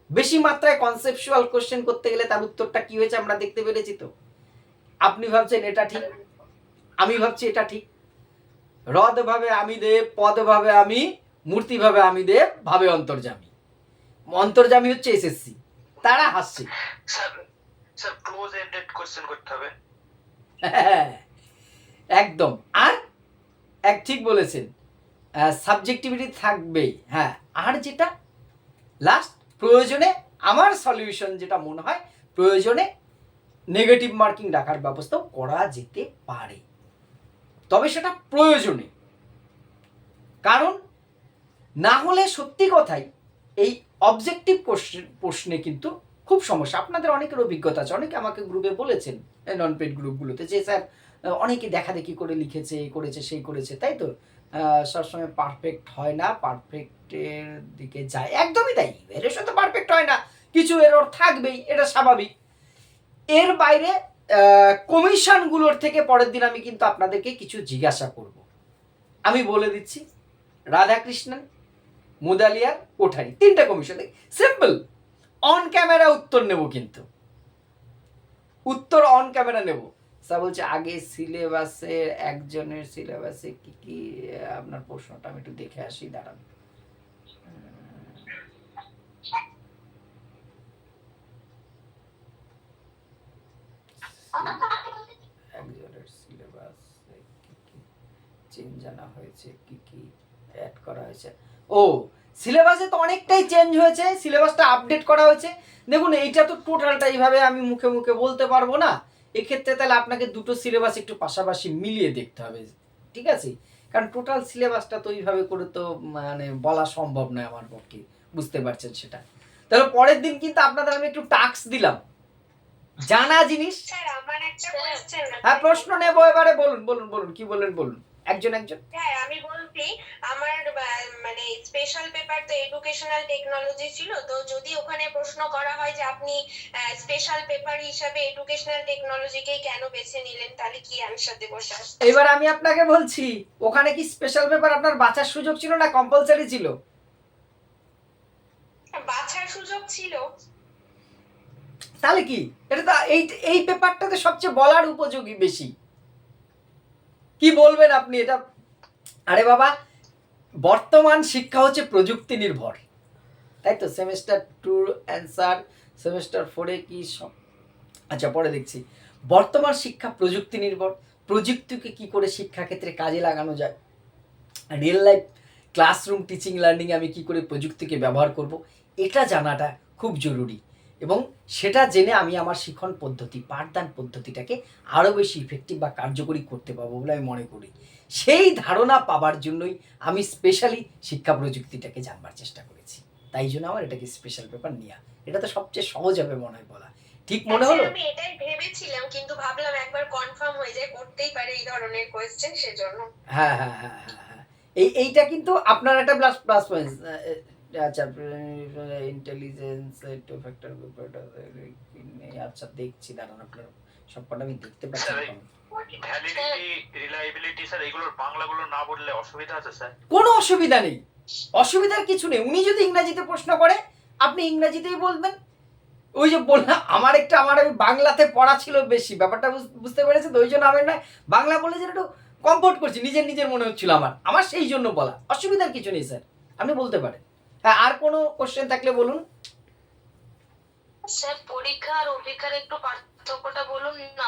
বেশি মাত্রায় কনসেপচুয়াল কোশ্চেন করতে গেলে তার উত্তরটা কি হয়েছে আমরা দেখতে পেরেছি। তো আপনি ভাবছেন এটা ঠিক, আমি ভাবছি এটা ঠিক। হ্রদ ভাবে আমি দেব, পদ ভাবে আমি, মূর্তি ভাবে আমি দেব, ভাবে অন্তর্যামী। অন্তর্যামী হচ্ছে এসএসসি, তারা হাসছে। স্যার ক্লোজ এন্ডেড কোশ্চেন করতে হবে। একদম। আর ঠিক বলেছেন, সাবজেক্টিভিটি থাকবেই। হ্যাঁ, আর যেটা লাস্ট, প্রয়োজনে আমার সলিউশন যেটা মনে হয়, প্রয়োজনে নেগেটিভ মার্কিং রাখার ব্যবস্থাও করা যেতে পারে, তবে সেটা প্রয়োজনে। কারণ না হলে সত্যি কথাই এই অবজেক্টিভ প্রশ্নে কিন্তু খুব সমস্যা। আপনাদের অনেকের অভিজ্ঞতা আছে, অনেকে আমাকে গ্রুপে বলেছেন, নন পেড গ্রুপগুলোতে, যে স্যার অনেকে দেখাদেখি করে লিখেছে, এই করেছে সেই করেছে, তাই তো সবসময় পারফেক্ট হয় না, পারফেক্টের দিকে যায়। একদমই তাই, ভ্যালুয়েশন তো পারফেক্ট হয় না, কিছু এরর থাকবেই, এটা স্বাভাবিক। এর বাইরে কমিশনগুলোর থেকে পরের দিন আমি কিন্তু আপনাদেরকে কিছু জিজ্ঞাসা করব। আমি বলে দিচ্ছি, রাধাকৃষ্ণন, মুদালিয়ার, কোঠারি, 3টে কমিশন। সিম্পল, অন ক্যামেরা উত্তর নেব, কিন্তু উত্তর অন ক্যামেরা নেব। স্যার বলছে আগে সিলেবাসে, একজনের সিলেবাসে কি কি, আপনার প্রশ্নটা আমি একটু দেখে আসি, দাঁড়ান। একজনের সিলেবাসে কি কি চেঞ্জ আনা হয়েছে, কি কি অ্যাড করা হয়েছে। ও, সিলেবাসে তো অনেকটাই চেঞ্জ হয়েছে, সিলেবাসটা আপডেট করা হয়েছে। দেখুন, এইটা তো টোটালটা এইভাবে আমি মুখে মুখে বলতে পারবো না, এক্ষেত্রে তাহলে আপনাকে দুটো সিলেবাস একটু পাশাপাশি মিলিয়ে দেখতে হবে, ঠিক আছে? কারণ টোটাল সিলেবাসটা তো এইভাবে করে তো মানে বলা সম্ভব নয় আমার পক্ষে, বুঝতে পারছেন সেটা। তাহলে পরের দিন কিন্তু আপনাদের আমি একটু টাস্ক দিলাম, জানা জিনিস। স্যার আমার একটা কোশ্চেন আছে। হ্যাঁ, প্রশ্ন নেব এবারে। বলুন বলুন বলুন, কি বললেন বলুন, একজন। হ্যাঁ, আমি বলছি আমার মানে স্পেশাল পেপার তো এডুকেশনাল টেকনোলজি ছিল, তো যদি ওখানে প্রশ্ন করা হয় যে আপনি স্পেশাল পেপার হিসাবে এডুকেশনাল টেকনোলজিকেই কেন বেছে নিলেন, তাহলে কি অ্যানসার দেবো স্যার? এবার আমি আপনাকে বলছি, ওখানে কি স্পেশাল পেপার আপনার বাঁচার সুযোগ ছিল না কম্পালসারি ছিল? বাছার সুযোগ ছিল। তাহলে কি, এটা তো এই পেপারটাতে সবচেয়ে বলার উপযোগী বেশি। কি বলবেন আপনি এটা? আরে বাবা, বর্তমান শিক্ষা হচ্ছে প্রযুক্তি নির্ভর, তাই তো? সেমিস্টার 2 অ্যান্সার, সেমিস্টার 4-এ কি সব, আচ্ছা পরে দেখছি। বর্তমান শিক্ষা প্রযুক্তি নির্ভর, প্রযুক্তিকে কি করে শিক্ষাক্ষেত্রে কাজে লাগানো যায়, রিয়েল লাইফ ক্লাসরুম টিচিং লার্নিংয়ে আমি কি করে প্রযুক্তিকে ব্যবহার করব, এটা জানাটা খুব জরুরি। এবং সেটা জেনে আমি আমার শিক্ষণ পদ্ধতি, পাঠদান পদ্ধতিটাকে আরও বেশি ইফেক্টিভ বা কার্যকরী করতে পারবো বলে আমি মনে করি। সেই ধারণা পাবার জন্যই আমি স্পেশালি শিক্ষা প্রযুক্তিটাকে জানবার চেষ্টা করেছি, তাই জন্য আমার এটাকে স্পেশাল পেপার নেওয়া, এটা তো সবচেয়ে সহজ হবে মনে হয় বলা, ঠিক মনে হলো? আমি এটাই ভেবেছিলাম, কিন্তু ভাবলাম একবার কনফার্ম হয়ে যায়, করতেই পারে এই ধরনের কোশ্চেন, সেজন্য। হ্যাঁ হ্যাঁ হ্যাঁ হ্যাঁ হ্যাঁ, এইটা কিন্তু আপনার একটা প্লাস প্লাস পয়েন্ট। আচ্ছা, ইন্টেলিজেন্স টু ফ্যাক্টর ব্যাপারটা, আচ্ছা দেখছি, দাঁড়ান, আপনার সবকটা আমি দেখতে পাচ্ছি। ভ্যালিডিটি, রিলায়েবিলিটি স্যার, এগুলোর বাংলাগুলো না বললে অসুবিধা আছে স্যার? কোনো অসুবিধা নেই, অসুবিধার কিছু নেই। উনি যদি ইংরেজিতে প্রশ্ন করে আপনি ইংরেজিতেই বলবেন। ওই যে বললাম, আমার আমি বাংলাতে পড়া ছিল বেশি, ব্যাপারটা বুঝতে পেরেছে তো, ওই জন্য আমি না বাংলা বলে যে একটু কমফোর্ট করছি, নিজের মনে হচ্ছিল আমার সেই জন্য বলা। অসুবিধার কিছু নেই স্যার, আপনি বলতে পারেন। হ্যাঁ, আর কোনো কোশ্চেন থাকলে বলুন। স্যার পরীক্ষা আর অভিজ্ঞার একটু পার্থক্যটা বলুন না,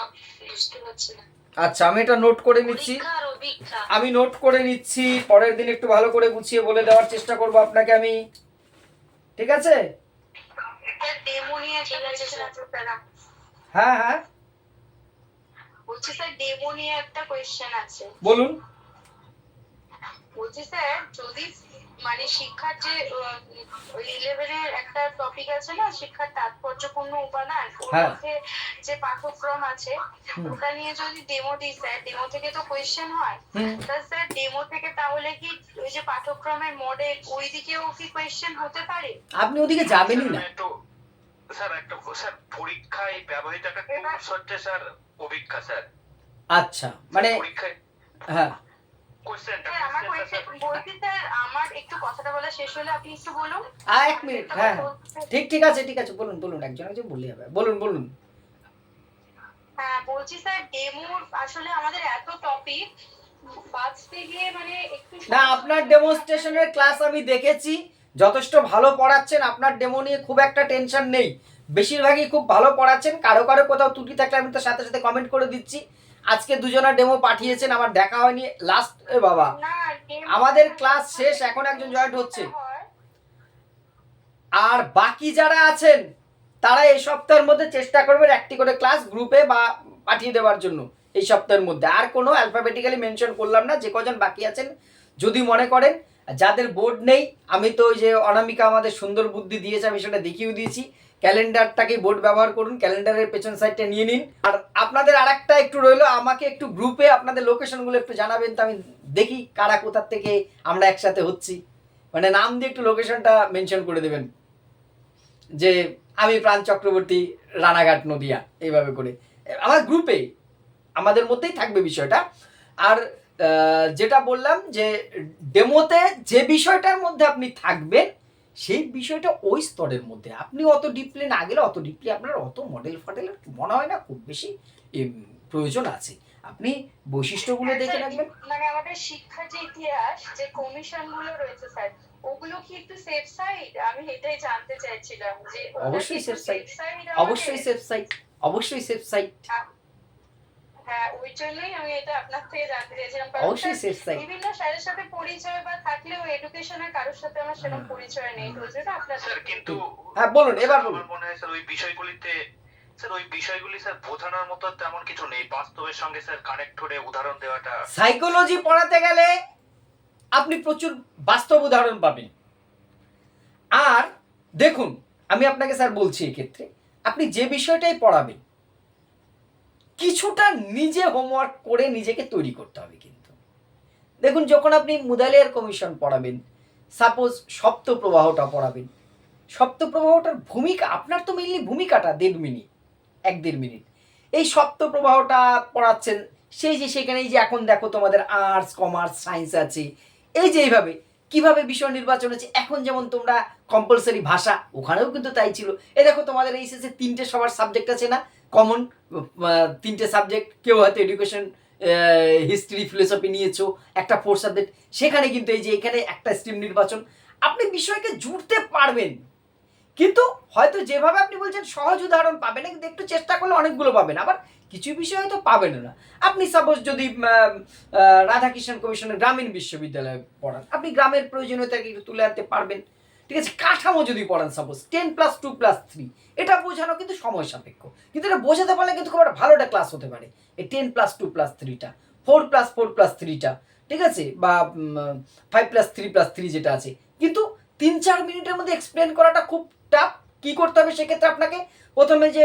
বুঝতে পারছি না। আচ্ছা, আমি এটা নোট করে নিচ্ছি, আমি নোট করে নিচ্ছি, পরের দিন একটু ভালো করে গুছিয়ে বলে দেওয়ার চেষ্টা করব আপনাকে আমি, ঠিক আছে? ডেমো নিয়ে একটা কোশ্চেন আছে স্যার। হ্যাঁ হ্যাঁ, বলছি স্যার, ডেমো নিয়ে একটা কোশ্চেন আছে। বলুন। বলছি স্যার, যদি মানে শিক্ষার যে ওই লেভেলের একটা টপিক আছে না, শিক্ষার তাৎপর্যপূর্ণ উপাদান, ওর হ্যাঁ। মধ্যে যে পাঠ্যক্রম আছে ওটা নিয়ে যদি ডেমো দিই স্যার, ডেমো থেকে তো কোয়েশ্চেন হয়, তা স্যার ডেমো থেকে তাহলে কি ওই যে পাঠ্যক্রমের মডেল ওই দিকেও কি কোয়েশ্চেন হতে পারে? আপনি ওদিকে যাবেনই না। স্যার পরীক্ষায় ব্যবহৃত একটা টুলস হচ্ছে স্যার অভিজ্ঞা স্যার। আচ্ছা, মানে পরীক্ষায় হ্যাঁ কোশ্চেনটা স্যার আমার কোয়েশ্চেন বলছি স্যার, আমার একটু কথাটা বলা শেষ হলে আপনি একটু বলুন। এক মিনিট, হ্যাঁ ঠিক আছে বলুন একজন বললে হবে, বলুন। হ্যাঁ বলছি স্যার, ডেমো আসলে আমাদের এত টপিক বাঁচতে গিয়ে মানে একটু না, আপনার ডেমনস্ট্রেশনের ক্লাস আমি দেখেছি, যথেষ্ট ভালো পড়াচ্ছেন, আপনার ডেমো নিয়ে খুব একটা টেনশন নেই, বেশিরভাগই খুব ভালো পড়াচ্ছেন। কারো কোথাও ত্রুটি থাকলে আমি তো সাথে সাথে কমেন্ট করে দিচ্ছি। আজকে দুজনের ডেমো পাঠিয়েছেন, আমার দেখা হয়নি লাস্ট। বাবা, না, demo আমাদের ক্লাস শেষ, এখন একজন জয়েন্ট হচ্ছে, হয়। আর বাকি যারা আছেন তারা এই সপ্তাহের মধ্যে চেষ্টা করবেন একটি করে ক্লাস গ্রুপে বা পাঠিয়ে দেওয়ার জন্য এই সপ্তাহের মধ্যে। আর কোনো অ্যালফাবেটিক্যালি মেনশন করলাম না, যে কজন বাকি আছেন যদি মনে করেন। যাদের বোর্ড নেই, আমি তো ওই যে অনামিকা আমাদের সুন্দর বুদ্ধি দিয়েছে, আমি সেটা দেখিয়েও দিয়েছি, ক্যালেন্ডারটাকে বোর্ড ব্যবহার করুন, ক্যালেন্ডারের পেছন সাইডটা নিয়ে নিন। আর আপনাদের আরেকটা একটু রইলো, আমাকে একটু গ্রুপে আপনাদের লোকেশনগুলো একটু জানাবেন, তো আমি দেখি কারা কোথার থেকে আমরা একসাথে হচ্ছি, মানে নাম দিয়ে একটু লোকেশনটা মেনশন করে দেবেন যে আমি প্রাণ চক্রবর্তী, রানাঘাট, নদিয়া, এইভাবে করে আমার গ্রুপে আমাদের মধ্যেই থাকবে বিষয়টা। আর যেটা বললাম যে ডেমোতে যে বিষয়টার মধ্যে আপনি থাকবেন সেই বিষয়টা ওই স্তরের মধ্যে, আপনি অত ডিপলি না গেলে, অত ডিপলি আপনার অত মডেল ফডেলের মনে হয় না খুব বেশি প্রয়োজন আছে। আপনি বৈশিষ্ট্যগুলো দেখে রাখবেন। মানে আমাদের শিক্ষার যে ইতিহাস, যে কমিশন গুলো রয়েছে স্যার, ওগুলো কি একটু সেফ সাইড? আমি এটাই জানতে চাইছিলাম যে অবশ্যই সেফ সাইড, অবশ্যই সেফ সাইড। হ্যাঁ, ওই জন্যই আমি এটা আপনার থেকে জানতে চাইছিলাম, কারণ অবশ্যই সেফ সাইড। বিভিন্ন স্যারের সাথে পরিচয় বা থাকলেও এডুকেশনের কারোর সাথে আমার সেরকম পরিচয় নেই, তো ওই জন্য আপনার। স্যার কিন্তু হ্যাঁ বলুন, এবার বলুন। আমার মনে হয় স্যার ওই বিষয়গুলি স্যার বোঝানোর মতো তেমন কিছু নেই, বাস্তবের সঙ্গে স্যার কানেক্ট করে উদাহরণ দেওয়াটা। সাইকোলজি পড়াতে গেলে আপনি প্রচুর বাস্তব উদাহরণ পাবেন। আর দেখুন, আমি আপনাকে স্যার বলছি, এক্ষেত্রে আপনি যে বিষয়টাই পড়াবেন কিছুটা নিজে হোমওয়ার্ক করে নিজেকে তৈরি করতে হবে। কিন্তু দেখুন, যখন আপনি মুদালিয়ার কমিশন পড়াবেন, সাপোজ সপ্ত প্রবাহটা পড়াবেন, সপ্ত প্রবাহটার ভূমিকা, আপনার তো মেইনলি ভূমিকাটা 1.5 মিনিট এই সপ্ত প্রবাহটা পড়াচ্ছেন, সেই যে সেখানে এই যে এখন দেখো তোমাদের আর্টস, কমার্স, সায়েন্স আছে, এই যে এইভাবে কিভাবে বিষয় নির্বাচন হচ্ছে, এখন যেমন তোমরা কম্পালসারি ভাষা, ওখানেও কিন্তু তাই ছিল। দেখো তোমাদের এই শেষে 3টে সবার সাবজেক্ট আছে না, কমন 3টে সাবজেক্ট, কেউ হয়তো এডুকেশন, হিস্ট্রি, ফিলোসফি নিয়েছো, একটা 4 সাবজেক্ট, সেখানে কিন্তু এই যে এখানে একটা স্ট্রিম নির্বাচন, আপনি বিষয়কে জুড়তে পারবেন। কিন্তু হয়তো যেভাবে আপনি বলছেন সহজ উদাহরণ পাবেন না, কিন্তু একটু চেষ্টা করলে অনেকগুলো পাবেন, আবার কিছু বিষয় হয়তো পাবেন না। আপনি সাপোজ যদি রাধাকৃষ্ণ কমিশনের গ্রামীণ বিশ্ববিদ্যালয়ে পড়ান, আপনি গ্রামের প্রয়োজনীয়তাকে একটু তুলে আনতে পারবেন, ঠিক আছে। কাঠামো যদি পড়ান সাপোজ 10+2+3, এটা বোঝানো কিন্তু সময় সাপেক্ষ, কিন্তু এটা বোঝাতে পারলে কিন্তু খুব একটা ভালো একটা ক্লাস হতে পারে। এই 10+2+3টা, 4+4+3টা, ঠিক আছে, বা 5+3+3 যেটা আছে, কিন্তু 3-4 মিনিটের মধ্যে এক্সপ্লেন করাটা খুব টাফ। কি করতে হবে সেক্ষেত্রে? আপনাকে প্রথমে যে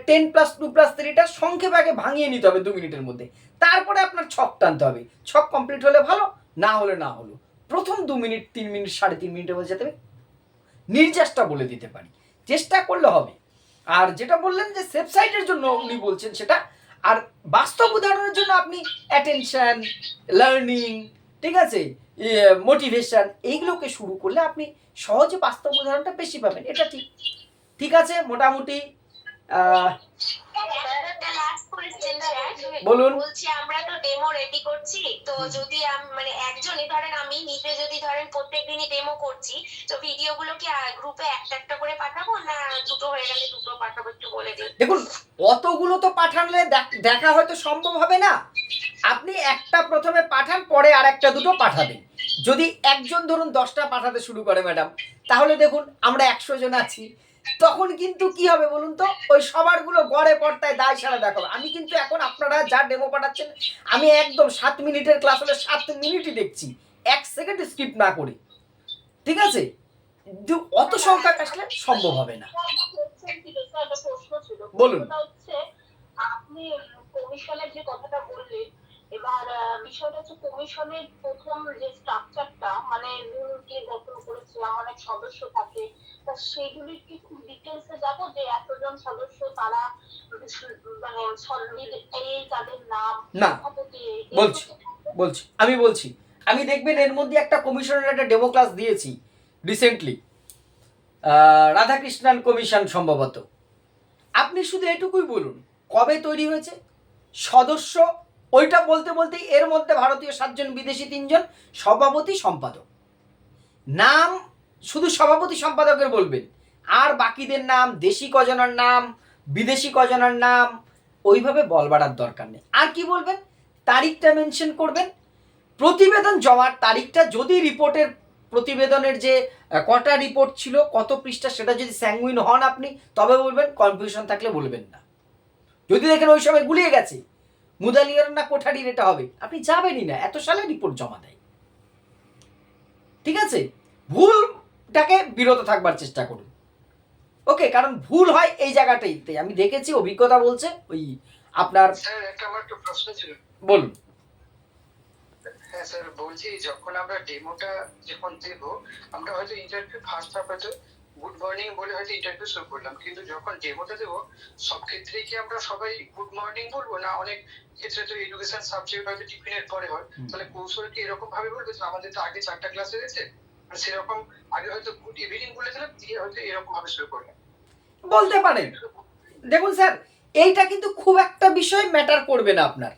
10+2+3টা সংক্ষেপে আগে ভাঙিয়ে নিতে হবে 2 মিনিটের মধ্যে, তারপরে আপনার ছক টানতে হবে। ছক কমপ্লিট হলে ভালো, না হলে না হলো। প্রথম 2 মিনিট, 3 মিনিট, 3.5 মিনিটের মধ্যে যাতে নির্যাসটা বলে দিতে পারি, চেষ্টা করলে হবে। আর যেটা বললেন যে সেফ সাইডের জন্য উনি বলছেন সেটা, আর বাস্তব উদাহরণের জন্য আপনি অ্যাটেনশন, লার্নিং, ঠিক আছে, মোটিভেশন, এইগুলোকে শুরু করলে আপনি সহজে বাস্তব উদাহরণটা বেশি পাবেন। এটা ঠিক আছে মোটামুটি। বলুন। বলছি আমরা তো ডেমো রেডি করছি, তো যদি মানে একজনই ধরেন, আমি নিজে যদি ধরেন প্রত্যেকদিনই ডেমো করছি, তো ভিডিওগুলো কি গ্রুপে একটা করে পাঠাবো, না দুটো হয়ে গেলে দুটো পাঠাবো, একটু বলে দিন। দেখুন, অতগুলো তো পাঠালে দেখা হয়তো সম্ভব হবে না। আপনি একটা প্রথমে পাঠান, পরে আর একটা দুটো পাঠাবেন। যদি একজন ধরুন 10টা পাঠাতে শুরু করে ম্যাডাম, তাহলে দেখুন আমরা 100 জন আছি, তখন কিন্তু কি হবে বলুন তো, ওই সবারগুলো গড়ে পড়তায় দায় সারা দেখাবে। আমি কিন্তু এখন আপনারা যা ডেমো পাঠাচ্ছেন, আমি একদম 7 মিনিটের ক্লাস হলে 7 মিনিটই দেখছি, 1 সেকেন্ড স্কিপ না করে। ঠিক আছে, অত সংখ্যা আসলে সম্ভব হবে না। প্রশ্ন ছিল, বলুন। প্রশ্নটা হচ্ছে আপনি কমিশনের যে কথাটা বললেন, এবার বিষয়টা হচ্ছে কমিশনের প্রথম যে স্ট্রাকচারটা মানে কে গঠন করেছে, অনেক সদস্য থাকে, তা সেগুলি কি খুব ডিটেলসে যাবো যে এতজন সদস্য তারা মানে এই তাদের নাম, না, সভাপতি, আমি বলছি আমি দেখবেন এর মধ্যে একটা কমিশনের একটা ডেমো ক্লাস দিয়েছি রিসেন্টলি, রাধাকৃষ্ণান কমিশন সম্ভবত। আপনি শুধু এটুকুই বলুন কবে তৈরি হয়েছে, সদস্য, ওইটা বলতে বলতেই এর মধ্যে ভারতীয় 7 জন, বিদেশি 3 জন, সভাপতি সম্পাদক, নাম শুধু সভাপতি সম্পাদকের বলবেন, আর বাকিদের নাম, দেশি কজনের নাম, বিদেশি কজনের নাম, ওইভাবে বলবার দরকার নেই। আর কি বলবেন, তারিখটা মেনশন করবেন, প্রতিবেদন জমার তারিখটা, যদি রিপোর্টের প্রতিবেদনের যে কটা রিপোর্ট ছিল, কত পৃষ্ঠা, সেটা যদি স্যাঙ্গুইন হন আপনি তবে বলবেন, কনফিউশন থাকলে বলবেন না। যদি দেখেন ওই সময় গুলিয়ে গেছে, মুদালিয়ার না কোঠারির এটা হবে, আপনি যাবেনই না, এত সালে রিপোর্ট জমা দেয়। ঠিক আছে, ভুলটাকে বিরত থাকবার চেষ্টা করুন। ওকে, কারণ ভুল হয় এই জায়গাটাইতে, আমি দেখেছি, অভিজ্ঞতা বলছে। ওই আপনার স্যার আমার একটা প্রশ্ন ছিল। বলুন। হ্যাঁ স্যার, বলছি যখন আমরা ডেমোটা যখন দেব, আমরা হয়তো ইন্টারভিউ ফার্স্ট হাফ হয়তো গুড মর্নিং বলে হয়তো ইন্টারভিউ শুরু করলাম, কিন্তু যখন ডেমোটা দেবো সব ক্ষেত্রেই কি আমরা সবাই গুড মর্নিং বলবো, না অনেক ক্ষেত্রে তো এডুকেশন সাবজেক্ট হয়তো টিফিনের পরে হয়, তাহলে কৌশল কি এরকম ভাবে বলবো যে আমাদের তো আগে 4টা ক্লাস হয়েছে, সেরকম আগে হয়তো গুড ইভিনিং বলে দিলাম, দিয়ে হয়তো এরকম ভাবে শুরু করলাম? বলতে পারেন। দেখুন স্যার, এইটা কিন্তু খুব একটা বিষয় ম্যাটার করবে না আপনার,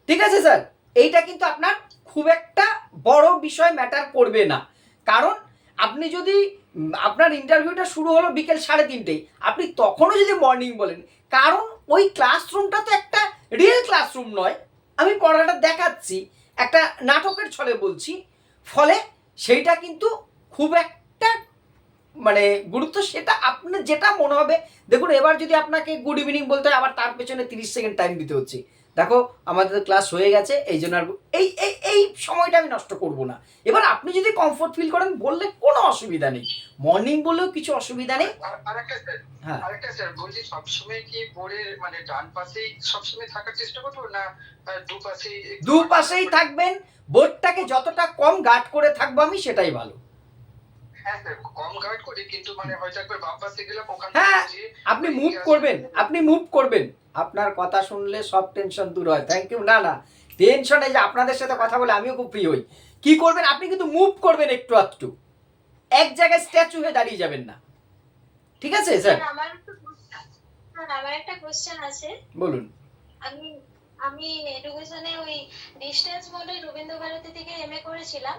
ঠিক আছে স্যার, এইটা কিন্তু আপনার খুব একটা বড় বিষয় ম্যাটার করবে না। কারণ আপনি যদি আপনার ইন্টারভিউটা শুরু হলো বিকেল 3:30, আপনি তখনও যদি মর্নিং বলেন, কারণ ওই ক্লাসরুমটা তো একটা রিয়েল ক্লাসরুম নয়, আমি পড়াটা দেখাচ্ছি, একটা নাটকের ছলে বলছি, ফলে সেইটা কিন্তু খুব একটা মানে গুরুত্ব, সেটা আপনার যেটা মনে হবে। দেখুন, এবার যদি আপনাকে গুড ইভিনিং বলতে হয়, আবার তার পেছনে 30 সেকেন্ড টাইম দিতে হচ্ছে, দেখো আমাদের ক্লাস হয়ে গেছে, এই জন্য আর এই সময়টা আমি নষ্ট করব না। এবার আপনি যদি কমফোর্ট ফিল করেন বললে কোনো অসুবিধা নেই, মর্নিং বললেও কিছু অসুবিধা নেই। আরেকটা স্যার বলছি, সবসময় কি বোর্ডের মানে ডান পাশেই সবসময় থাকার চেষ্টা করবো, না দুপাশেই থাকবেন, বোর্ডটাকে যতটা কম গার্ড করে থাকবো আমি, সেটাই ভালো। হ্যাঁ স্যার, কম গার্ড করি, কিন্তু মানে হয়তো একবার বাম পাশে গেলাম ওখানে, হ্যাঁ আপনি মুভ করবেন, আপনার কথা শুনলে সব টেনশন দূর হয়। Thank you. না টেনশনে যে আপনাদের সাথে কথা বলে আমিও খুব ফ্রি হই। কি করবেন আপনি, কিন্তু মুভ করবেন একটু আধটু, এক জায়গায় স্ট্যাচু হয়ে দাঁড়িয়ে যাবেন না, ঠিক আছে স্যার? আমার একটা কোশ্চেন আছে। বলুন। আমি এডুকেশনে ওই ডিসটেন্স মোডে রবীন্দ্র ভারতী থেকে এমএ করেছিলাম।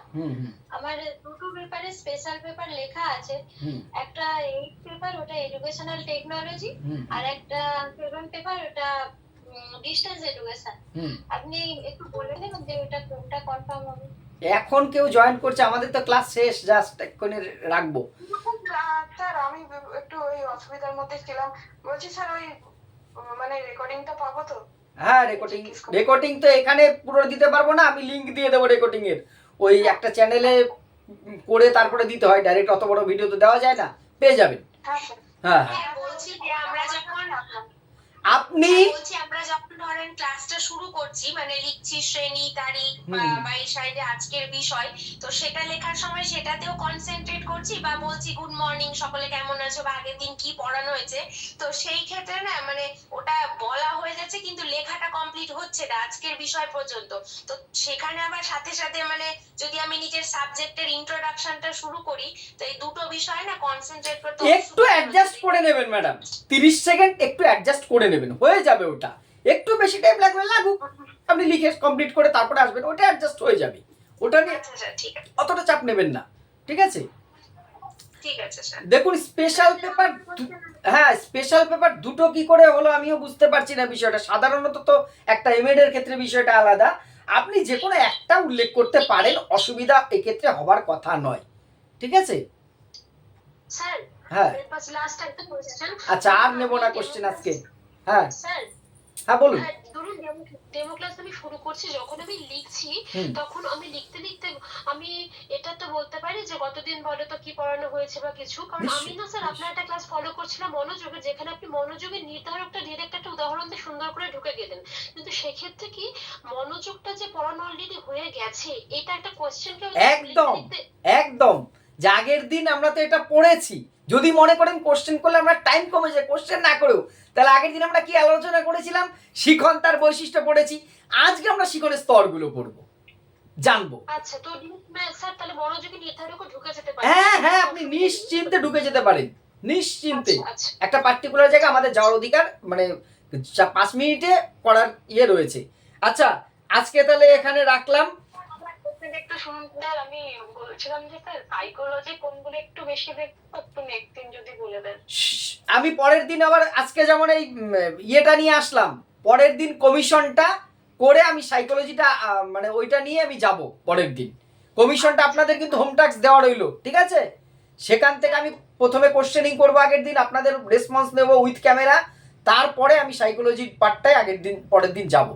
আমার দুটো পেপারে স্পেশাল পেপার লেখা আছে, একটা 8 পেপার ওটা এডুকেশনাল টেকনোলজি, আর একটা 7 পেপার ওটা ডিসটেন্স এডুকেশন। আপনি একটু বলে দেবেন যে ওটা কোনটা কনফার্ম হবে? এখন কেউ জয়েন করছে, আমাদের তো ক্লাস শেষ, জাস্ট এক্ষুনি রাখবো। স্যার আমি একটু ওই অসুবিধার মধ্যে ছিলাম, বলছি স্যার ওই মানে রেকর্ডিংটা পাবো তো? হ্যাঁ, রেকর্ডিং তো এখানে পুরো দিতে পারবো না, আমি লিংক দিয়ে দেবো রেকর্ডিং এর, ওই একটা চ্যানেলে করে তারপরে দিতে হয়, ডাইরেক্ট অত বড় ভিডিও তো দেওয়া যায় না, পেয়ে যাবেন। হ্যাঁ বলছি যে আমরা যখন ধরেন ক্লাসটা শুরু করছি, মানে লিখছি শ্রেণী, তারিখ বা এই সাইডে আজকের বিষয়, তো সেটা লেখার সময় সেটাতেও কনসেন্ট্রেট করছি, বা বলছি গুড মর্নিং সকলে কেমন আছো, বা আগের দিন কি পড়ানো হয়েছে, তো সেই ক্ষেত্রে না মানে ওটা বলা হয়ে যাচ্ছে কিন্তু লেখাটা কমপ্লিট হচ্ছে না আজকের বিষয় পর্যন্ত। তো সেখানে আবার সাথে সাথে মানে যদি আমি নিজের সাবজেক্টের ইন্ট্রোডাকশনটা শুরু করি, তো এই দুটো বিষয় না কনসেন্ট্রেট করতে একটু অ্যাডজাস্ট করে নেবেন ম্যাডাম, 30 সেকেন্ড একটু অ্যাডজাস্ট করে নেবেন, হয়ে যাবে। ওটা একটু বেশি টাইম লাগবে, লাগুক, আপনি লিখে কমপ্লিট করে তারপরে আসবেন, ওটা অ্যাডজাস্ট হয়ে যাবে, ওটা নিয়ে অতটা চাপ নেবেন না, ঠিক আছে? ঠিক আছে স্যার। দেখুন স্পেশাল পেপার, হ্যাঁ স্পেশাল পেপার দুটো কি করে হলো আমিও বুঝতে পারছি না বিষয়টা। সাধারণত তো একটা এমএড এর ক্ষেত্রে বিষয়টা আলাদা, আপনি যে কোনো একটা উল্লেখ করতে পারেন, অসুবিধা এক্ষেত্রে হবার কথা নয়, ঠিক আছে স্যার হ্যাঁ লাস্ট একটা কোশ্চেন। আচ্ছা, আর নেব না কোশ্চেন আজকে। হ্যাঁ স্যার হ্যাঁ বলুন। হ্যাঁ, ধরুন ডেমো ক্লাস আমি শুরু করছি, যখন আমি লিখছি হুম। তখন আমি লিখতে লিখতে আমি এটা তো বলতে পারি যে গতদিন বলো তো কি পড়ানো হয়েছে বা কিছু, কারণ আমি নিশ্চয়ই, না স্যার আপনার একটা ক্লাস ফলো করছিলাম মনোযোগে, যেখানে আপনি মনোযোগের নির্ধারকটা ডিরেক্ট একটা উদাহরণ দিয়ে সুন্দর করে ঢুকে দিলেন, কিন্তু সেক্ষেত্রে কি মনোযোগটা যে পড়ানো অলরেডি হয়ে গেছে এটা একটা কোয়েশ্চেন কেউ একদম একদম, যে আগের দিন আমরা তো এটা পড়েছি, যদি মনে করেন কোশ্চেন করলে আমরা টাইম কমে যায় কোশ্চেন না করেও, তাহলে আগের দিন আমরা কি আলোচনা করেছিলাম, শিখন তার বৈশিষ্ট্য পড়েছি, আজকে আমরা শিখনের স্তরগুলো পড়বো, জানবো। আচ্ছা, তো স্যার তাহলে মনোযোগী নির্ধারকও ঢুকে যেতে পারে? হ্যাঁ হ্যাঁ, আপনি নিশ্চিন্তে ঢুকে যেতে পারেন, নিশ্চিন্তে। আচ্ছা, আচ্ছা। একটা পার্টিকুলার জায়গায় আমাদের যাওয়ার অধিকার, মানে 5 মিনিটে করার ইয়ে রয়েছে। আচ্ছা, আজকে তাহলে এখানে রাখলাম। একটু শুনুন স্যার, আমি বলছিলাম যে স্যার সাইকোলজি কোনগুলো একটু বেশি দেখবো, একটু নেক্সট দিন যদি বলে দেন। আমি পরের দিন আবার, আজকে যেমন এই ইয়েটা নিয়ে আসলাম, পরের দিন কমিশনটা করে আমি সাইকোলজিটা মানে ওইটা নিয়ে আমি যাব পরের দিন। কমিশনটা আপনাদের কিন্তু হোম টাস্ক দেওয়া রইলো, ঠিক আছে? সেখান থেকে আমি প্রথমে কোশ্চেনিং করবো, আগের দিন আপনাদের রেসপন্স নেব উইথ ক্যামেরা, তারপরে আমি সাইকোলজির পার্টটাই আগের দিন পরের দিন যাব।